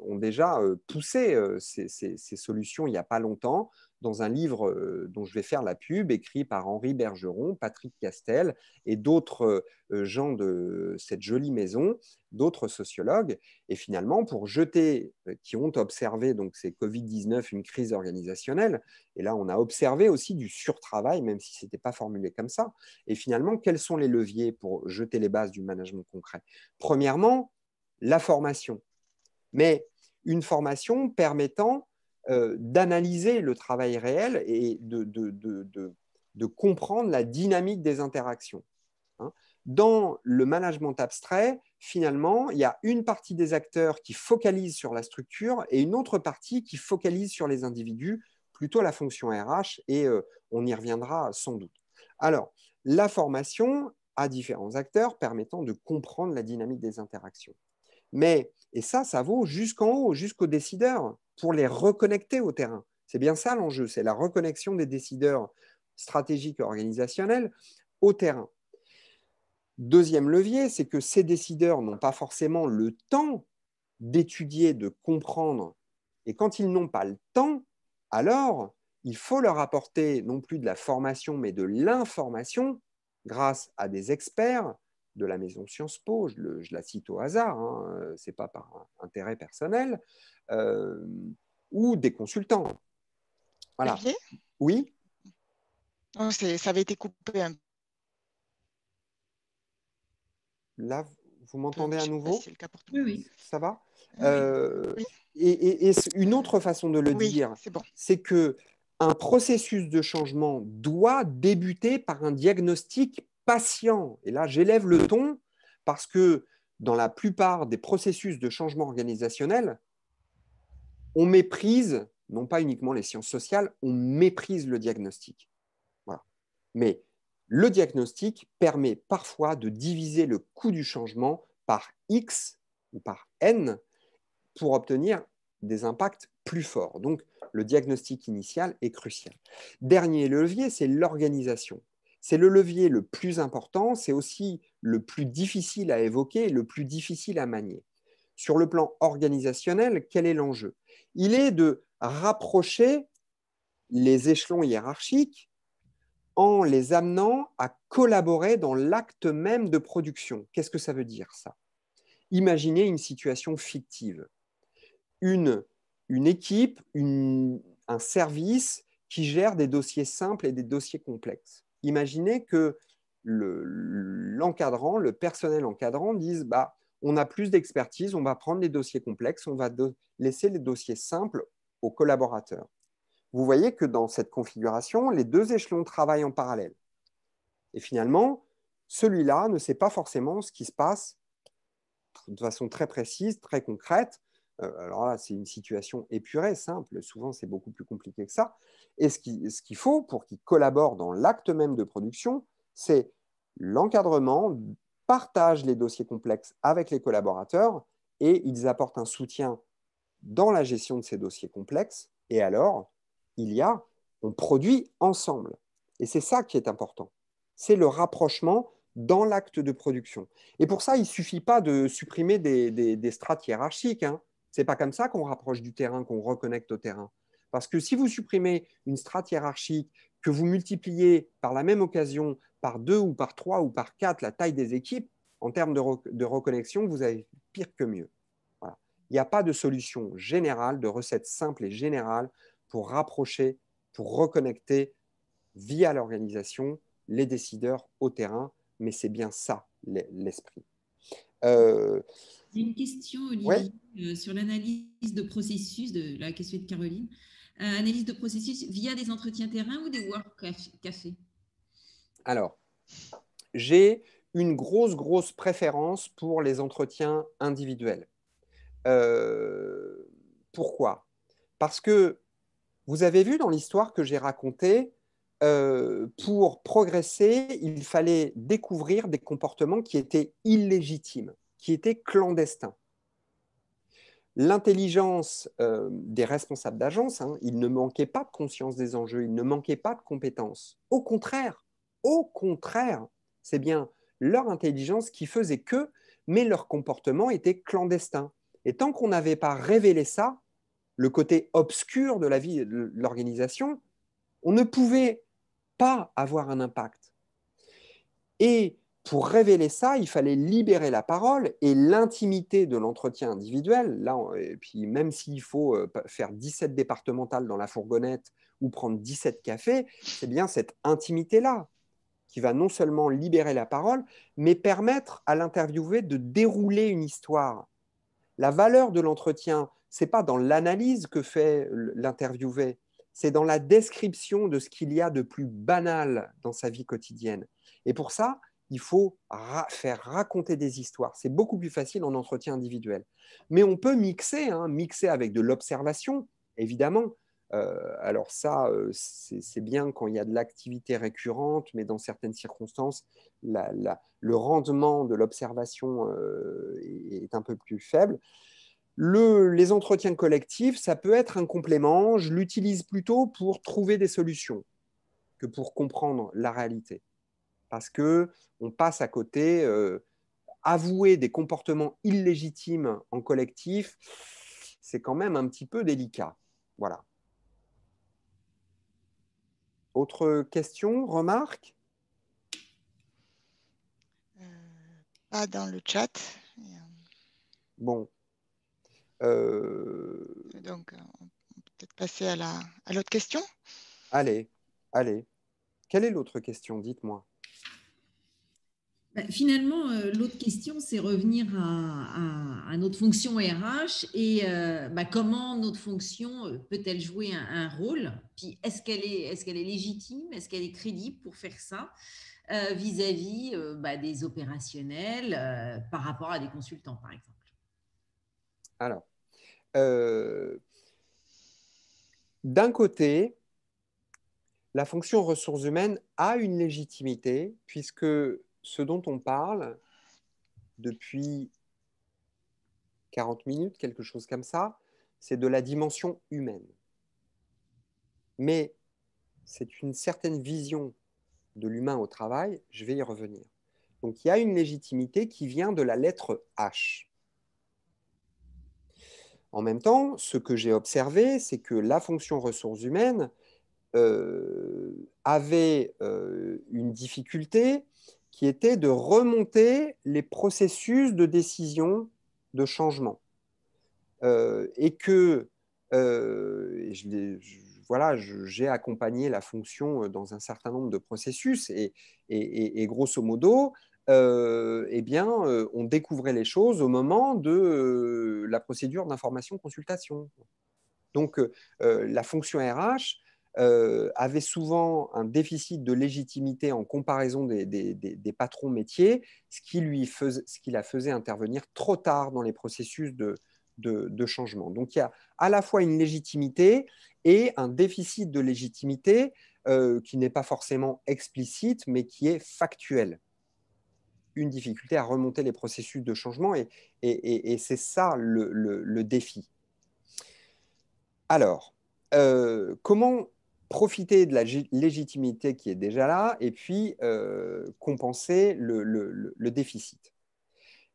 Speaker 3: ont déjà poussé ces solutions il n'y a pas longtemps dans un livre dont je vais faire la pub, écrit par Henri Bergeron, Patrick Castel et d'autres gens de cette jolie maison, d'autres sociologues. Et finalement, pour jeter, qui ont observé, donc c'est Covid-19, une crise organisationnelle, et là on a observé aussi du surtravail, même si ce n'était pas formulé comme ça. Et finalement, quels sont les leviers pour jeter les bases du management concret? Premièrement, la formation. Mais une formation permettant d'analyser le travail réel et de comprendre la dynamique des interactions. Hein. Dans le management abstrait, finalement, il y a une partie des acteurs qui focalise sur la structure et une autre partie qui focalise sur les individus, plutôt la fonction RH, et on y reviendra sans doute. Alors, la formation à différents acteurs permettant de comprendre la dynamique des interactions. Mais, et ça vaut jusqu'en haut, jusqu'aux décideurs, pour les reconnecter au terrain. C'est bien ça l'enjeu, c'est la reconnexion des décideurs stratégiques et organisationnels au terrain. Deuxième levier, c'est que ces décideurs n'ont pas forcément le temps d'étudier, de comprendre. Et quand ils n'ont pas le temps, alors il faut leur apporter non plus de la formation, mais de l'information grâce à des experts de la maison Sciences Po, je la cite au hasard, hein, ce n'est pas par intérêt personnel, ou des consultants. Voilà.
Speaker 2: Olivier ?
Speaker 3: Oui.
Speaker 2: Oh, ça avait été coupé un
Speaker 3: Là, vous m'entendez
Speaker 2: peu.
Speaker 3: à
Speaker 2: Je sais pas
Speaker 3: nouveau?
Speaker 2: si c'est le cas pour tout le
Speaker 1: Oui,
Speaker 2: monde.
Speaker 1: oui.
Speaker 3: Ça va?
Speaker 2: Oui.
Speaker 3: Et une autre façon de le
Speaker 2: Oui,
Speaker 3: dire,
Speaker 2: c'est bon.
Speaker 3: c'est que un processus de changement doit débuter par un diagnostic patient. Et là, j'élève le ton parce que dans la plupart des processus de changement organisationnel, on méprise, non pas uniquement les sciences sociales, on méprise le diagnostic. Voilà. Mais le diagnostic permet parfois de diviser le coût du changement par X ou par N pour obtenir des impacts plus forts. Donc, le diagnostic initial est crucial. Dernier levier, c'est l'organisation. C'est le levier le plus important, c'est aussi le plus difficile à évoquer et le plus difficile à manier. Sur le plan organisationnel, quel est l'enjeu? Il est de rapprocher les échelons hiérarchiques en les amenant à collaborer dans l'acte même de production. Qu'est-ce que ça veut dire, ça? Imaginez une situation fictive. Une équipe, un service qui gère des dossiers simples et des dossiers complexes. Imaginez que l'encadrant, le personnel encadrant dise bah, on a plus d'expertise, on va prendre les dossiers complexes, on va laisser les dossiers simples aux collaborateurs. Vous voyez que dans cette configuration, les deux échelons travaillent en parallèle. Et finalement, celui-là ne sait pas forcément ce qui se passe de façon très précise, très concrète. Alors là, c'est une situation épurée, simple. Souvent, c'est beaucoup plus compliqué que ça. Et ce qu'il faut pour qu'ils collaborent dans l'acte même de production, c'est l'encadrement, partage les dossiers complexes avec les collaborateurs et ils apportent un soutien dans la gestion de ces dossiers complexes. Et alors, on produit ensemble. Et c'est ça qui est important. C'est le rapprochement dans l'acte de production. Et pour ça, il ne suffit pas de supprimer des strates hiérarchiques. Hein. Ce n'est pas comme ça qu'on rapproche du terrain, qu'on reconnecte au terrain. Parce que si vous supprimez une strate hiérarchique, que vous multipliez par la même occasion par 2 ou par 3 ou par 4 la taille des équipes, en termes de reconnexion, vous avez pire que mieux. Voilà. Il n'y a pas de solution générale, de recette simple et générale pour rapprocher, pour reconnecter via l'organisation les décideurs au terrain, mais c'est bien ça l'esprit.
Speaker 4: J'ai une question,
Speaker 3: Ouais.
Speaker 4: Olivier, sur l'analyse de processus, de la question de Caroline. Analyse de processus via des entretiens terrain ou des work cafés?
Speaker 3: Alors, j'ai une grosse préférence pour les entretiens individuels. Pourquoi? Parce que vous avez vu dans l'histoire que j'ai racontée, pour progresser, il fallait découvrir des comportements qui étaient illégitimes, qui étaient clandestins. L'intelligence des responsables d'agence, hein, ils ne manquaient pas de conscience des enjeux, ils ne manquaient pas de compétences. Au contraire, c'est bien leur intelligence qui faisait que, mais leur comportement était clandestin. Et tant qu'on n'avait pas révélé ça, le côté obscur de la vie de l'organisation, on ne pouvait pas avoir un impact. Et pour révéler ça, il fallait libérer la parole et l'intimité de l'entretien individuel. Là, et puis même s'il faut faire 17 départementales dans la fourgonnette ou prendre 17 cafés, c'est bien cette intimité-là qui va non seulement libérer la parole, mais permettre à l'interviewé de dérouler une histoire. La valeur de l'entretien, c'est pas dans l'analyse que fait l'interviewé, c'est dans la description de ce qu'il y a de plus banal dans sa vie quotidienne. Et pour ça, il faut faire raconter des histoires. C'est beaucoup plus facile en entretien individuel. Mais on peut mixer, mixer avec de l'observation, évidemment. Alors ça, c'est bien quand il y a de l'activité récurrente, mais dans certaines circonstances, le rendement de l'observation est un peu plus faible. Les entretiens collectifs, ça peut être un complément. Je l'utilise plutôt pour trouver des solutions que pour comprendre la réalité. Parce qu'on passe à côté, avouer des comportements illégitimes en collectif, c'est quand même un petit peu délicat. Voilà. Autre question, remarque?
Speaker 2: Pas dans le chat.
Speaker 3: Bon.
Speaker 2: Donc, on peut peut-être passer à l'autre question.
Speaker 3: Allez. Quelle est l'autre question? Dites-moi.
Speaker 4: Finalement, l'autre question, c'est revenir à notre fonction RH et comment notre fonction peut-elle jouer un rôle? Puis est-ce qu'elle est légitime? Est-ce qu'elle est crédible pour faire ça vis-à-vis des opérationnels par rapport à des consultants, par exemple?
Speaker 3: Alors, d'un côté, la fonction ressources humaines a une légitimité puisque ce dont on parle depuis 40 minutes, quelque chose comme ça, c'est de la dimension humaine. Mais c'est une certaine vision de l'humain au travail, je vais y revenir. Donc il y a une légitimité qui vient de la lettre H. En même temps, ce que j'ai observé, c'est que la fonction ressources humaines avait une difficulté qui était de remonter les processus de décision de changement. Et que j'ai accompagné la fonction dans un certain nombre de processus et grosso modo, on découvrait les choses au moment de la procédure d'information-consultation. Donc, la fonction RH avait souvent un déficit de légitimité en comparaison des patrons métiers, ce qui la faisait intervenir trop tard dans les processus de changement. Donc, il y a à la fois une légitimité et un déficit de légitimité qui n'est pas forcément explicite, mais qui est factuel. Une difficulté à remonter les processus de changement, et c'est ça le défi. Alors, comment profiter de la légitimité qui est déjà là et puis compenser le déficit?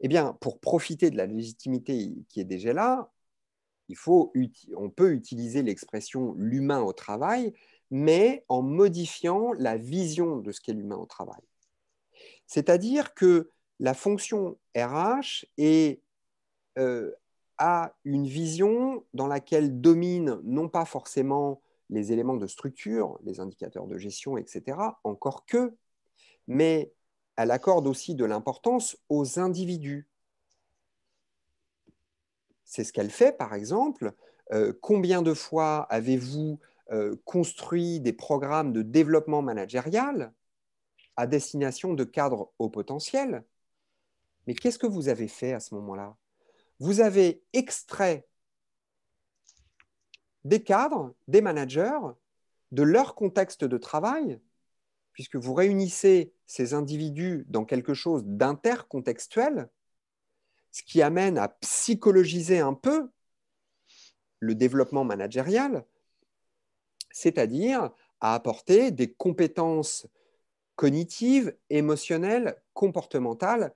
Speaker 3: Eh bien, pour profiter de la légitimité qui est déjà là, on peut utiliser l'expression l'humain au travail, mais en modifiant la vision de ce qu'est l'humain au travail. C'est-à-dire que la fonction RH a une vision dans laquelle dominent non pas forcément les éléments de structure, les indicateurs de gestion, etc., encore que, mais elle accorde aussi de l'importance aux individus. C'est ce qu'elle fait, par exemple. Combien de fois avez-vous construit des programmes de développement managérial à destination de cadres haut potentiel? Mais qu'est-ce que vous avez fait à ce moment-là? Vous avez extrait des cadres, des managers, de leur contexte de travail, puisque vous réunissez ces individus dans quelque chose d'intercontextuel, ce qui amène à psychologiser un peu le développement managérial, c'est-à-dire à apporter des compétences cognitives, émotionnelles, comportementales.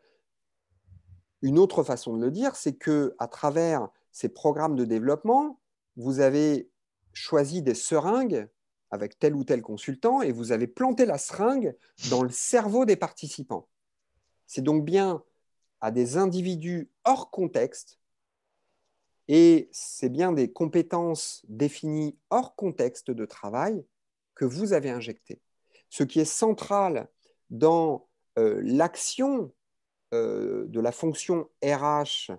Speaker 3: Une autre façon de le dire, c'est qu'à travers ces programmes de développement, vous avez choisi des seringues avec tel ou tel consultant et vous avez planté la seringue dans le cerveau des participants. C'est donc bien à des individus hors contexte et c'est bien des compétences définies hors contexte de travail que vous avez injectées. Ce qui est central dans l'action de la fonction RH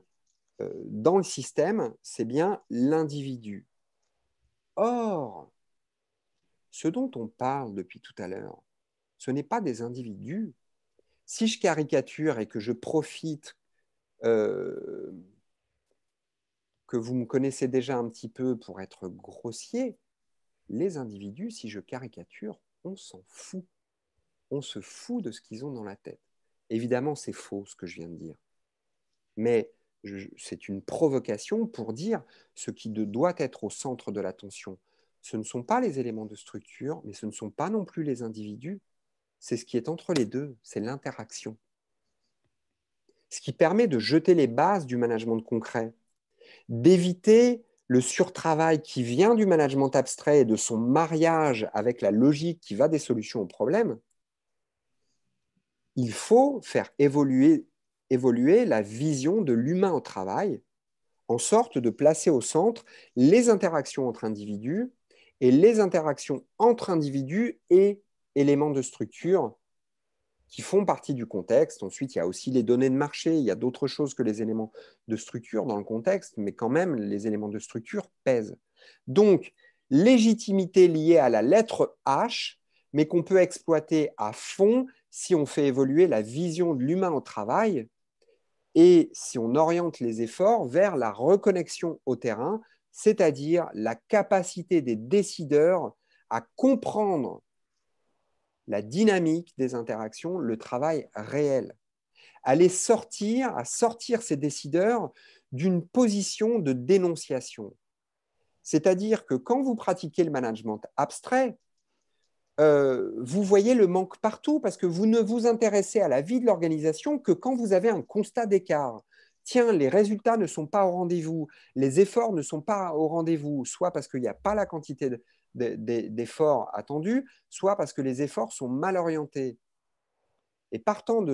Speaker 3: dans le système, c'est bien l'individu. Or, ce dont on parle depuis tout à l'heure, ce n'est pas des individus. Si je caricature et que je profite que vous me connaissez déjà un petit peu pour être grossier, les individus, si je caricature, on s'en fout. On se fout de ce qu'ils ont dans la tête. Évidemment, c'est faux ce que je viens de dire. Mais c'est une provocation pour dire ce qui doit être au centre de l'attention. Ce ne sont pas les éléments de structure, mais ce ne sont pas non plus les individus. C'est ce qui est entre les deux, c'est l'interaction. Ce qui permet de jeter les bases du management concret, d'éviter le surtravail qui vient du management abstrait et de son mariage avec la logique qui va des solutions aux problèmes. Il faut faire évoluer la vision de l'humain au travail, en sorte de placer au centre les interactions entre individus et les interactions entre individus et éléments de structure qui font partie du contexte. Ensuite, il y a aussi les données de marché, il y a d'autres choses que les éléments de structure dans le contexte, mais quand même, les éléments de structure pèsent. Donc, légitimité liée à la lettre H, mais qu'on peut exploiter à fond si on fait évoluer la vision de l'humain au travail et si on oriente les efforts vers la reconnexion au terrain, c'est-à-dire la capacité des décideurs à comprendre la dynamique des interactions, le travail réel. À sortir ces décideurs d'une position de dénonciation. C'est-à-dire que quand vous pratiquez le management abstrait, vous voyez le manque partout parce que vous ne vous intéressez à la vie de l'organisation que quand vous avez un constat d'écart. Tiens, les résultats ne sont pas au rendez-vous, les efforts ne sont pas au rendez-vous, soit parce qu'il n'y a pas la quantité d'efforts attendus, soit parce que les efforts sont mal orientés. Et partant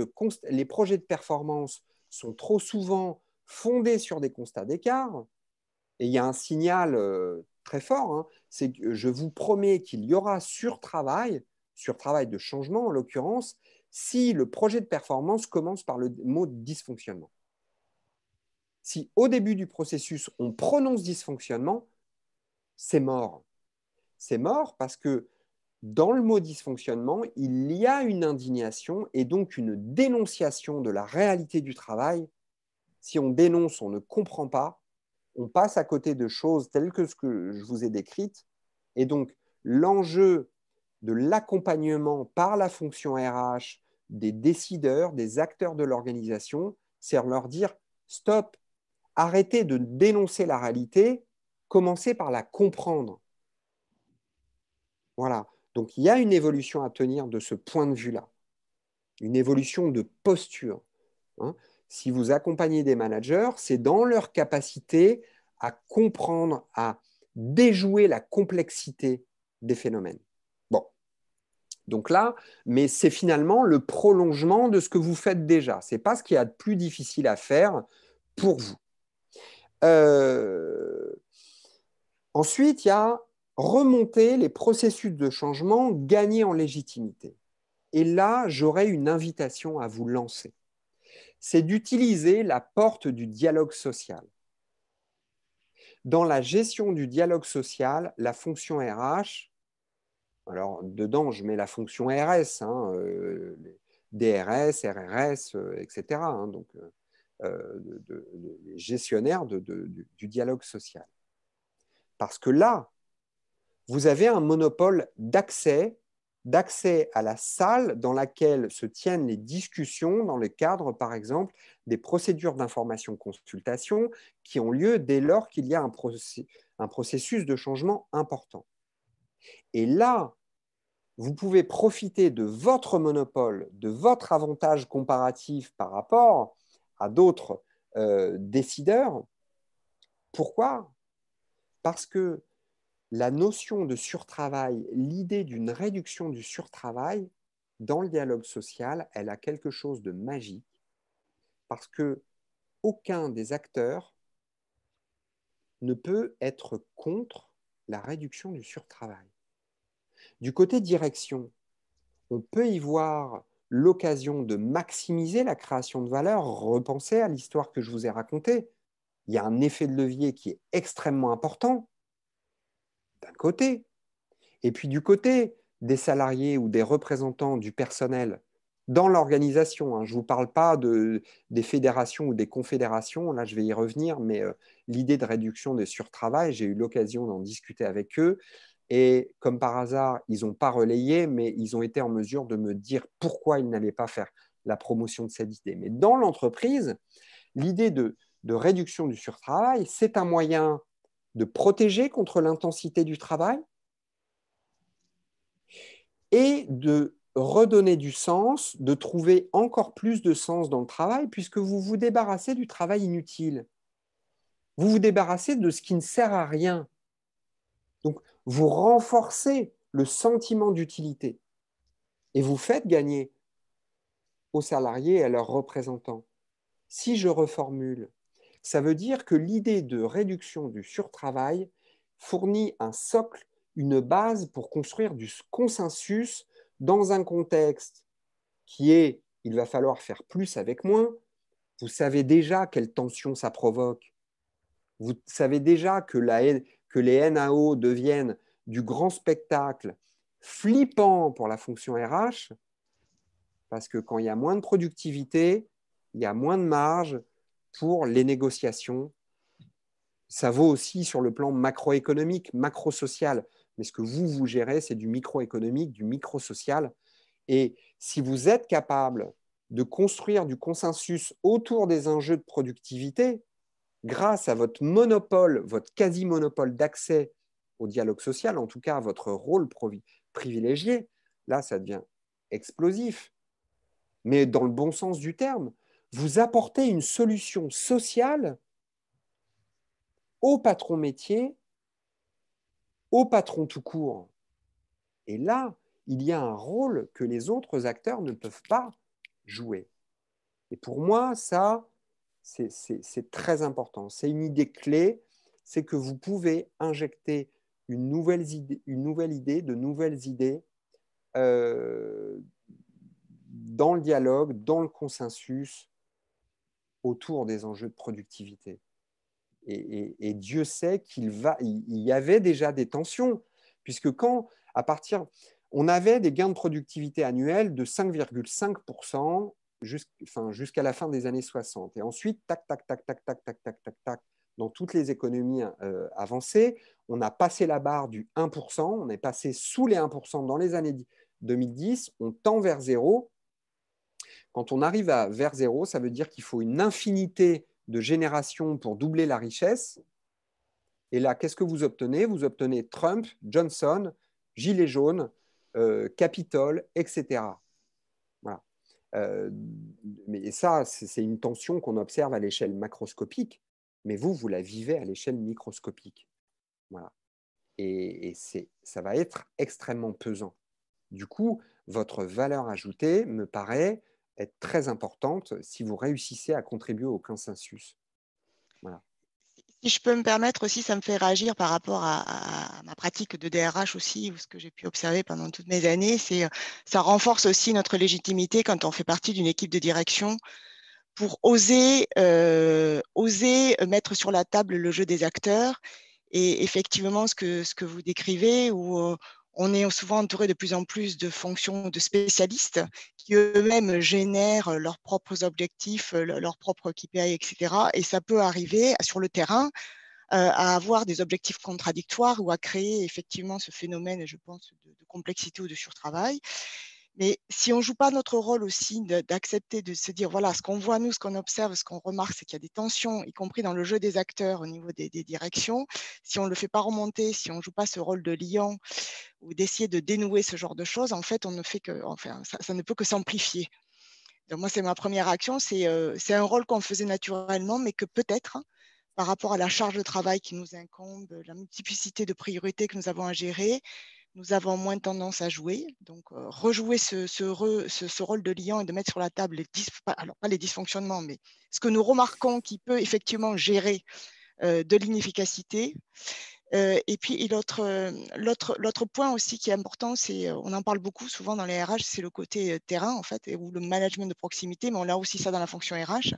Speaker 3: les projets de performance sont trop souvent fondés sur des constats d'écart, et il y a un signal très fort, hein, c'est que je vous promets qu'il y aura surtravail de changement en l'occurrence, si le projet de performance commence par le mot dysfonctionnement. Si au début du processus, on prononce dysfonctionnement, c'est mort. C'est mort parce que dans le mot dysfonctionnement, il y a une indignation et donc une dénonciation de la réalité du travail. Si on dénonce, on ne comprend pas, on passe à côté de choses telles que ce que je vous ai décrites. Et donc, l'enjeu de l'accompagnement par la fonction RH des décideurs, des acteurs de l'organisation, c'est leur dire stop, arrêtez de dénoncer la réalité, commencez par la comprendre. Voilà. Donc, il y a une évolution à tenir de ce point de vue-là, une évolution de posture. Hein. Si vous accompagnez des managers, c'est dans leur capacité à comprendre, à déjouer la complexité des phénomènes. Bon, donc là, mais c'est finalement le prolongement de ce que vous faites déjà. Ce n'est pas ce qu'il y a de plus difficile à faire pour vous. Ensuite, il y a remonter les processus de changement, gagner en légitimité. Et là, j'aurais une invitation à vous lancer. C'est d'utiliser la porte du dialogue social. Dans la gestion du dialogue social, la fonction RH, alors dedans je mets la fonction RS, hein, DRS, RRS, etc., hein, donc les gestionnaires du dialogue social. Parce que là, vous avez un monopole d'accès à la salle dans laquelle se tiennent les discussions dans le cadre, par exemple, des procédures d'information-consultation qui ont lieu dès lors qu'il y a un processus de changement important. Et là, vous pouvez profiter de votre monopole, de votre avantage comparatif par rapport à d'autres décideurs. Pourquoi? Parce que la notion de surtravail, l'idée d'une réduction du surtravail dans le dialogue social, elle a quelque chose de magique parce que aucun des acteurs ne peut être contre la réduction du surtravail. Du côté direction, on peut y voir l'occasion de maximiser la création de valeur, repenser à l'histoire que je vous ai racontée. il y a un effet de levier qui est extrêmement important, d'un côté. Et puis du côté des salariés ou des représentants du personnel dans l'organisation, hein, je ne vous parle pas des fédérations ou des confédérations, là je vais y revenir, mais l'idée de réduction des surtravail, j'ai eu l'occasion d'en discuter avec eux, et comme par hasard, ils n'ont pas relayé, mais ils ont été en mesure de me dire pourquoi ils n'allaient pas faire la promotion de cette idée. Mais dans l'entreprise, l'idée de réduction du surtravail, c'est un moyen de protéger contre l'intensité du travail et de redonner du sens, de trouver encore plus de sens dans le travail, puisque vous vous débarrassez du travail inutile. Vous vous débarrassez de ce qui ne sert à rien. Donc, vous renforcez le sentiment d'utilité et vous faites gagner aux salariés et à leurs représentants. Si je reformule, ça veut dire que l'idée de réduction du surtravail fournit un socle, une base pour construire du consensus dans un contexte qui est « il va falloir faire plus avec moins ». Vous savez déjà quelle tension ça provoque. Vous savez déjà que les NAO deviennent du grand spectacle flippant pour la fonction RH, parce que quand il y a moins de productivité, il y a moins de marge pour les négociations. Ça vaut aussi sur le plan macroéconomique, macro-social. Mais ce que vous gérez, c'est du microéconomique, du micro-social. Et si vous êtes capable de construire du consensus autour des enjeux de productivité, grâce à votre monopole, votre quasi-monopole d'accès au dialogue social, en tout cas à votre rôle privilégié, là, ça devient explosif. Mais dans le bon sens du terme, vous apportez une solution sociale au patron métier, au patron tout court. Et là, il y a un rôle que les autres acteurs ne peuvent pas jouer. Et pour moi, ça, c'est très important. C'est une idée clé, c'est que vous pouvez injecter une nouvelle idée, de nouvelles idées dans le dialogue, dans le consensus autour des enjeux de productivité. Et Dieu sait qu'il y avait déjà des tensions, puisque on avait des gains de productivité annuels de 5,5% jusqu'à la fin des années 60. Et ensuite, tac, tac, tac, tac, tac, tac, tac, tac, tac, dans toutes les économies avancées, on a passé la barre du 1%, on est passé sous les 1% dans les années 2010, on tend vers zéro. Quand on arrive vers zéro, ça veut dire qu'il faut une infinité de générations pour doubler la richesse. Et là, qu'est-ce que vous obtenez? Vous obtenez Trump, Johnson, Gilets jaunes, Capitole, etc. Voilà. Mais ça, c'est une tension qu'on observe à l'échelle macroscopique, mais vous la vivez à l'échelle microscopique. Voilà. Et ça va être extrêmement pesant. Du coup, votre valeur ajoutée me paraît être très importante si vous réussissez à contribuer au consensus. Voilà.
Speaker 2: Si je peux me permettre aussi, ça me fait réagir par rapport à ma pratique de DRH aussi, ou ce que j'ai pu observer pendant toutes mes années, ça renforce aussi notre légitimité quand on fait partie d'une équipe de direction pour oser mettre sur la table le jeu des acteurs. Et effectivement, ce que vous décrivez, où on est souvent entouré de plus en plus de fonctions de spécialistes qui eux-mêmes génèrent leurs propres objectifs, leurs propres KPI, etc. Et ça peut arriver sur le terrain à avoir des objectifs contradictoires ou à créer effectivement ce phénomène, je pense, de complexité ou de surtravail. Mais si on ne joue pas notre rôle aussi d'accepter, de se dire, voilà, ce qu'on voit, nous, ce qu'on observe, ce qu'on remarque, c'est qu'il y a des tensions, y compris dans le jeu des acteurs au niveau des directions. Si on ne le fait pas remonter, si on ne joue pas ce rôle de liant ou d'essayer de dénouer ce genre de choses, en fait, on ne fait que, enfin, ça ne peut que s'amplifier. Donc moi, c'est ma première réaction, c'est un rôle qu'on faisait naturellement, mais que peut-être, par rapport à la charge de travail qui nous incombe, la multiplicité de priorités que nous avons à gérer, nous avons moins tendance à jouer. Donc, rejouer ce rôle de liant et de mettre sur la table alors pas les dysfonctionnements, mais ce que nous remarquons qui peut effectivement gérer de l'inefficacité. Et puis, l'autre point aussi qui est important, c'est, on en parle beaucoup souvent dans les RH, c'est le côté terrain, en fait, ou le management de proximité, mais on a aussi ça dans la fonction RH.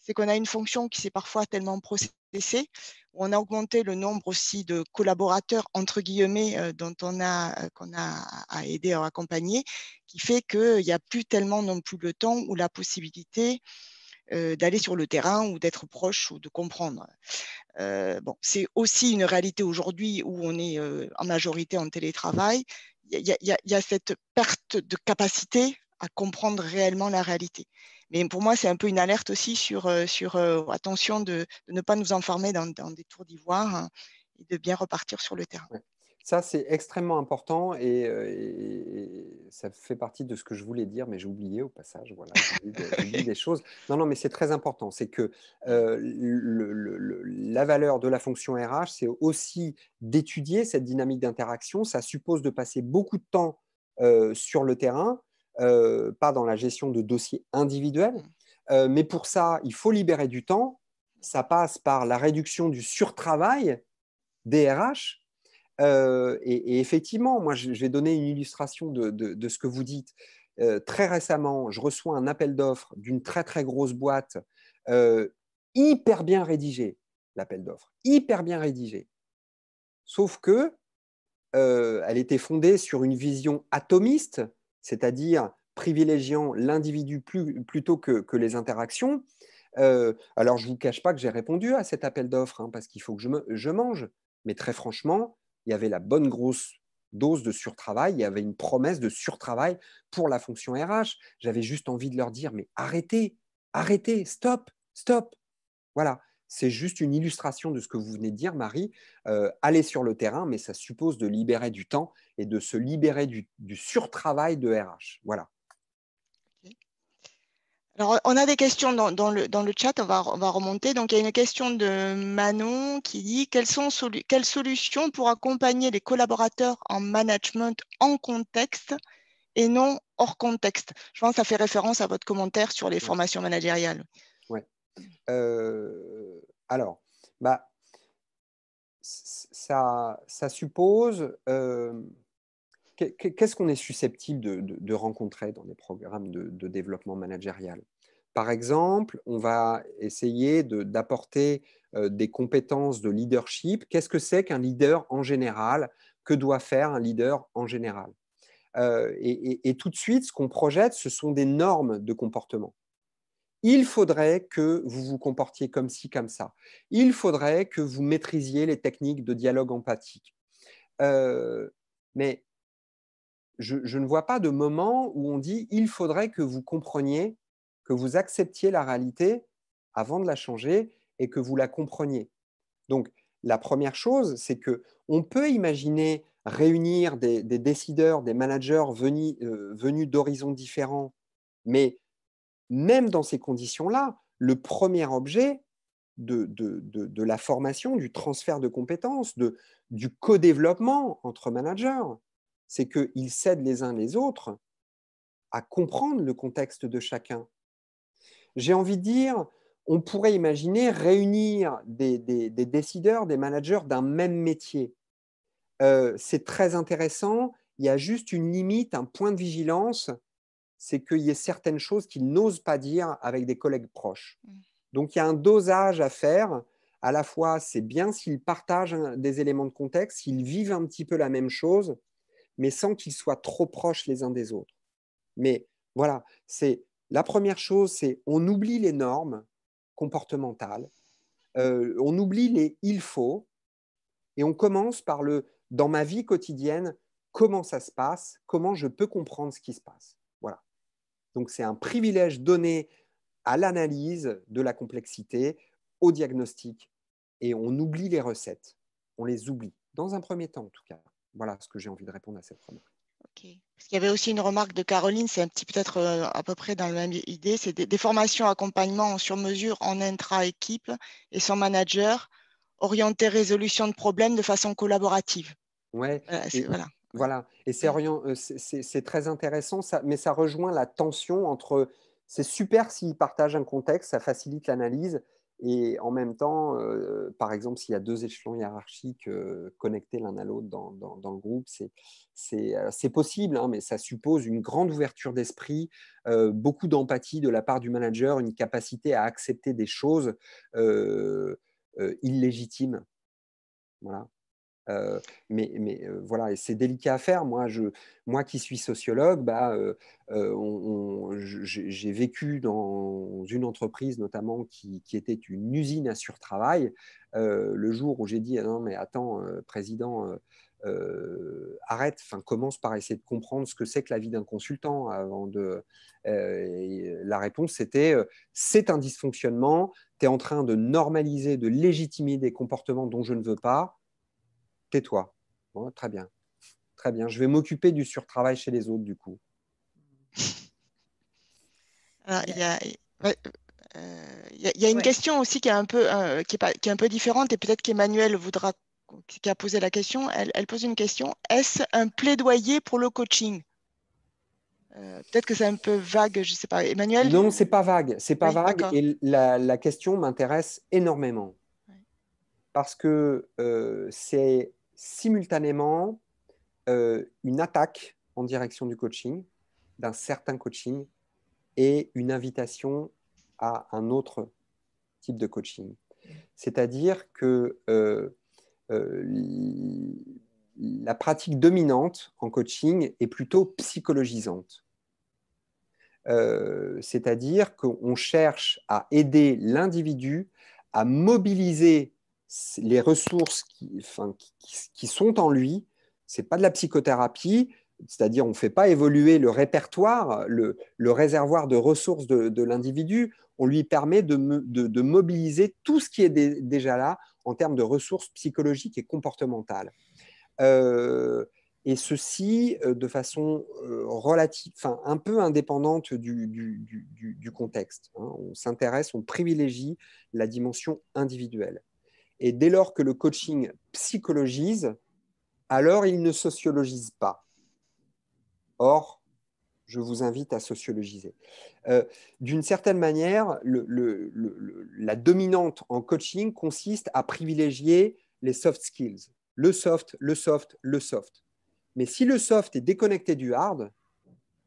Speaker 2: c'est qu'on a une fonction qui s'est parfois tellement processée, où on a augmenté le nombre aussi de collaborateurs, entre guillemets, qu'on a à aider, à accompagner, qui fait qu'il n'y a plus tellement non plus le temps ou la possibilité d'aller sur le terrain ou d'être proche ou de comprendre. Bon, c'est aussi une réalité aujourd'hui où on est en majorité en télétravail. Il y a cette perte de capacité à comprendre réellement la réalité. Mais pour moi, c'est un peu une alerte aussi sur attention de ne pas nous enfermer dans des tours d'ivoire, hein, et de bien repartir sur le terrain.
Speaker 3: Ouais. Ça, c'est extrêmement important et ça fait partie de ce que je voulais dire, mais j'ai oublié au passage. Voilà, j'oublie des choses. Non, non, mais c'est très important. C'est que la valeur de la fonction RH, c'est aussi d'étudier cette dynamique d'interaction. Ça suppose de passer beaucoup de temps sur le terrain, pas dans la gestion de dossiers individuels. Mais pour ça, il faut libérer du temps. Ça passe par la réduction du surtravail des RH. Et effectivement, moi, je vais donner une illustration de ce que vous dites. Très récemment, je reçois un appel d'offres d'une très, très grosse boîte, hyper bien rédigé, l'appel d'offres, hyper bien rédigé. Sauf que elle était fondée sur une vision atomiste, c'est-à-dire privilégiant l'individu plutôt que les interactions. Alors, je ne vous cache pas que j'ai répondu à cet appel d'offres, hein, parce qu'il faut que je mange. Mais très franchement, il y avait la bonne grosse dose de surtravail, il y avait une promesse de surtravail pour la fonction RH. J'avais juste envie de leur dire, mais arrêtez, arrêtez, stop, stop. Voilà, c'est juste une illustration de ce que vous venez de dire, Marie. Aller sur le terrain, mais ça suppose de libérer du temps et de se libérer du surtravail de RH. Voilà.
Speaker 2: Alors, on a des questions dans le chat, on va remonter. Donc, il y a une question de Manon qui dit quelles solutions pour accompagner les collaborateurs en management en contexte et non hors contexte? Je pense que ça fait référence à votre commentaire sur les formations managériales.
Speaker 3: Ouais. Alors, bah, ça suppose… Qu'est-ce qu'on est susceptible de rencontrer dans des programmes de développement managérial? Par exemple, on va essayer d'apporter des compétences de leadership. Qu'est-ce que c'est qu'un leader en général? Que doit faire un leader en général? Et tout de suite, ce qu'on projette, ce sont des normes de comportement. Il faudrait que vous vous comportiez comme ci, comme ça. Il faudrait que vous maîtrisiez les techniques de dialogue empathique. Mais je ne vois pas de moment où on dit il faudrait que vous compreniez, que vous acceptiez la réalité avant de la changer et que vous la compreniez. Donc, la première chose, c'est qu'on peut imaginer réunir des décideurs, des managers venus d'horizons différents, mais même dans ces conditions-là, le premier objet de la formation, du transfert de compétences, du co-développement entre managers, c'est qu'ils s'aident les uns les autres à comprendre le contexte de chacun. J'ai envie de dire, on pourrait imaginer réunir des décideurs, des managers d'un même métier. C'est très intéressant, il y a juste une limite, un point de vigilance, c'est qu'il y ait certaines choses qu'ils n'osent pas dire avec des collègues proches. Donc, il y a un dosage à faire. À la fois, c'est bien s'ils partagent des éléments de contexte, s'ils vivent un petit peu la même chose, mais sans qu'ils soient trop proches les uns des autres. Mais voilà, c'est la première chose, c'est on oublie les normes comportementales, on oublie les il faut, et on commence par dans ma vie quotidienne, comment ça se passe, comment je peux comprendre ce qui se passe. Voilà. Donc, c'est un privilège donné à l'analyse de la complexité, au diagnostic, et on oublie les recettes. On les oublie, dans un premier temps en tout cas. Voilà ce que j'ai envie de répondre à cette remarque.
Speaker 2: Ok. Parce qu'il y avait aussi une remarque de Caroline, c'est un petit peut-être à peu près dans la même idée, c'est des formations accompagnement sur mesure en intra-équipe et son manager, orienté résolution de problèmes de façon collaborative.
Speaker 3: Ouais,
Speaker 2: voilà.
Speaker 3: Voilà, et c'est très intéressant, mais ça rejoint la tension entre, c'est super s'ils partagent un contexte, ça facilite l'analyse, Et en même temps, par exemple, s'il y a 2 échelons hiérarchiques connectés l'un à l'autre dans le groupe, c'est possible, hein, mais ça suppose une grande ouverture d'esprit, beaucoup d'empathie de la part du manager, une capacité à accepter des choses illégitimes. Voilà. Voilà, et c'est délicat à faire. Moi qui suis sociologue, j'ai vécu dans une entreprise notamment qui était une usine à surtravail. Le jour où j'ai dit ah non mais attends président, arrête, commence par essayer de comprendre ce que c'est que la vie d'un consultant avant de. La réponse c'était c'est un dysfonctionnement. Tu es en train de normaliser, de légitimer des comportements dont je ne veux pas. Tais-toi. Bon, très bien. Très bien. Je vais m'occuper du surtravail chez les autres, du coup.
Speaker 2: Alors, il y a une question aussi qui est un peu, qui est un peu différente, et peut-être qu'Emmanuel voudra, qui a posé la question, elle pose une question. Est-ce un plaidoyer pour le coaching? Peut-être que c'est un peu vague, je ne sais pas. Emmanuel?
Speaker 3: Non, c'est pas vague. C'est pas
Speaker 2: Oui,
Speaker 3: vague.
Speaker 2: d'accord.
Speaker 3: Et la question m'intéresse énormément.
Speaker 2: Ouais.
Speaker 3: Parce que c'est simultanément une attaque en direction du coaching, d'un certain coaching, et une invitation à un autre type de coaching. C'est-à-dire que la pratique dominante en coaching est plutôt psychologisante. C'est-à-dire qu'on cherche à aider l'individu à mobiliser les ressources qui sont en lui. Ce n'est pas de la psychothérapie, c'est-à-dire on ne fait pas évoluer le répertoire, le réservoir de ressources de l'individu. On lui permet de mobiliser tout ce qui est déjà là en termes de ressources psychologiques et comportementales. Et ceci de façon relative, un peu indépendante du contexte. Hein. On s'intéresse, on privilégie la dimension individuelle. Et dès lors que le coaching psychologise, alors il ne sociologise pas. Or, je vous invite à sociologiser. D'une certaine manière, la dominante en coaching consiste à privilégier les soft skills. Le soft, le soft, le soft. Mais si le soft est déconnecté du hard,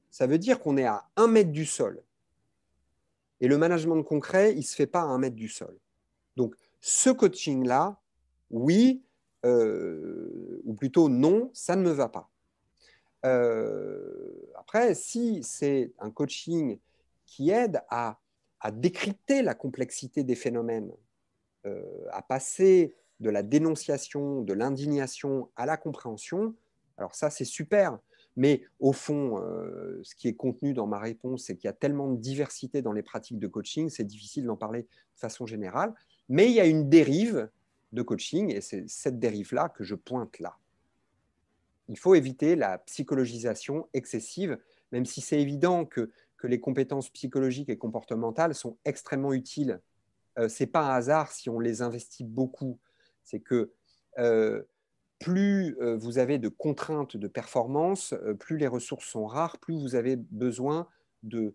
Speaker 3: ça veut dire qu'on est à 1 mètre du sol. Et le management concret, il ne se fait pas à 1 mètre du sol. Donc, ce coaching-là, oui, ou plutôt non, ça ne me va pas. Après, si c'est un coaching qui aide à décrypter la complexité des phénomènes, à passer de la dénonciation, de l'indignation à la compréhension, alors ça, c'est super. Mais au fond, ce qui est contenu dans ma réponse, c'est qu'il y a tellement de diversité dans les pratiques de coaching, c'est difficile d'en parler de façon générale. Mais il y a une dérive de coaching, et c'est cette dérive-là que je pointe là. Il faut éviter la psychologisation excessive, même si c'est évident que les compétences psychologiques et comportementales sont extrêmement utiles. Ce n'est pas un hasard si on les investit beaucoup. C'est que plus vous avez de contraintes de performance, plus les ressources sont rares, plus vous avez besoin de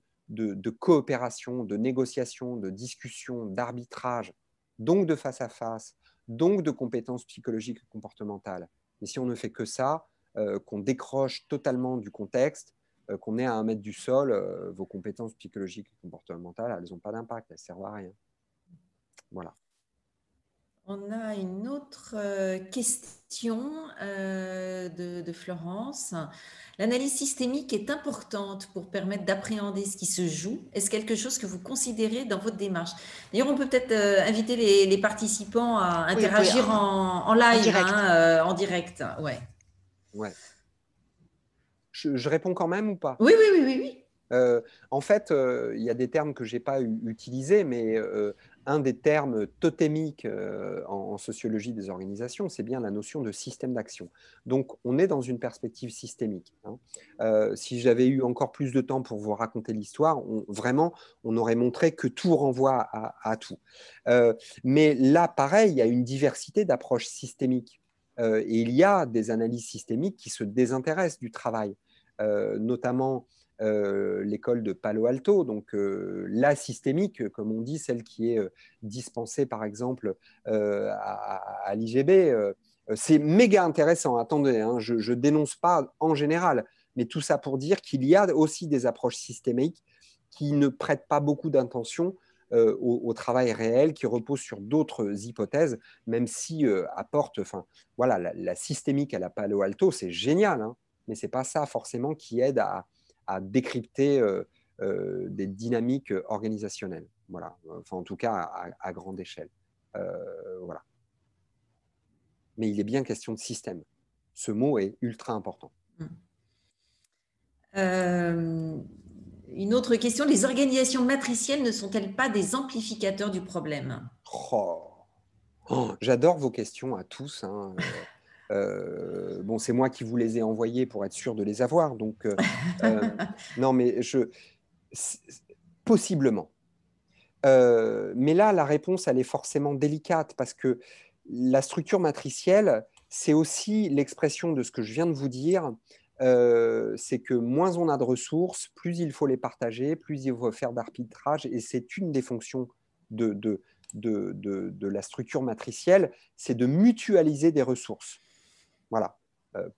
Speaker 3: coopération, de négociation, de discussion, d'arbitrage, donc de face à face, donc de compétences psychologiques et comportementales. Et si on ne fait que ça, qu'on décroche totalement du contexte, qu'on est à 1 mètre du sol, vos compétences psychologiques et comportementales, elles n'ont pas d'impact, elles ne servent à rien. Voilà.
Speaker 4: On a une autre question de Florence. L'analyse systémique est importante pour permettre d'appréhender ce qui se joue. Est-ce quelque chose que vous considérez dans votre démarche? D'ailleurs, on peut peut-être inviter les participants à interagir en live, en direct. Ouais.
Speaker 3: Je réponds quand même ou pas?
Speaker 4: Oui, oui, oui, oui, oui.
Speaker 3: En fait, il y a des termes que je n'ai pas utilisés, mais un des termes totémiques en sociologie des organisations, c'est bien la notion de système d'action. Donc, on est dans une perspective systémique. Hein. Si j'avais eu encore plus de temps pour vous raconter l'histoire, vraiment, on aurait montré que tout renvoie à tout. Mais là, pareil, il y a une diversité d'approches systémiques. Et il y a des analyses systémiques qui se désintéressent du travail, notamment l'école de Palo Alto, donc la systémique, comme on dit, celle qui est dispensée par exemple à l'IGB. C'est méga intéressant, attendez, hein, je ne dénonce pas en général, mais tout ça pour dire qu'il y a aussi des approches systémiques qui ne prêtent pas beaucoup d'intention au travail réel, qui repose sur d'autres hypothèses, même si apporte, voilà, la systémique à la Palo Alto, c'est génial, hein, mais ce n'est pas ça forcément qui aide à décrypter des dynamiques organisationnelles. Voilà, enfin en tout cas à grande échelle. Voilà. Mais il est bien question de système. Ce mot est ultra important.
Speaker 4: Une autre question, les organisations matricielles ne sont-elles pas des amplificateurs du problème?
Speaker 3: J'adore vos questions à tous. Hein. Bon, c'est moi qui vous les ai envoyées pour être sûr de les avoir. Donc, non, mais possiblement. Mais là, la réponse, elle est forcément délicate parce que la structure matricielle, c'est aussi l'expression de ce que je viens de vous dire. C'est que moins on a de ressources, plus il faut les partager, plus il faut faire d'arbitrage. Et c'est une des fonctions de la structure matricielle, c'est de mutualiser des ressources. Voilà,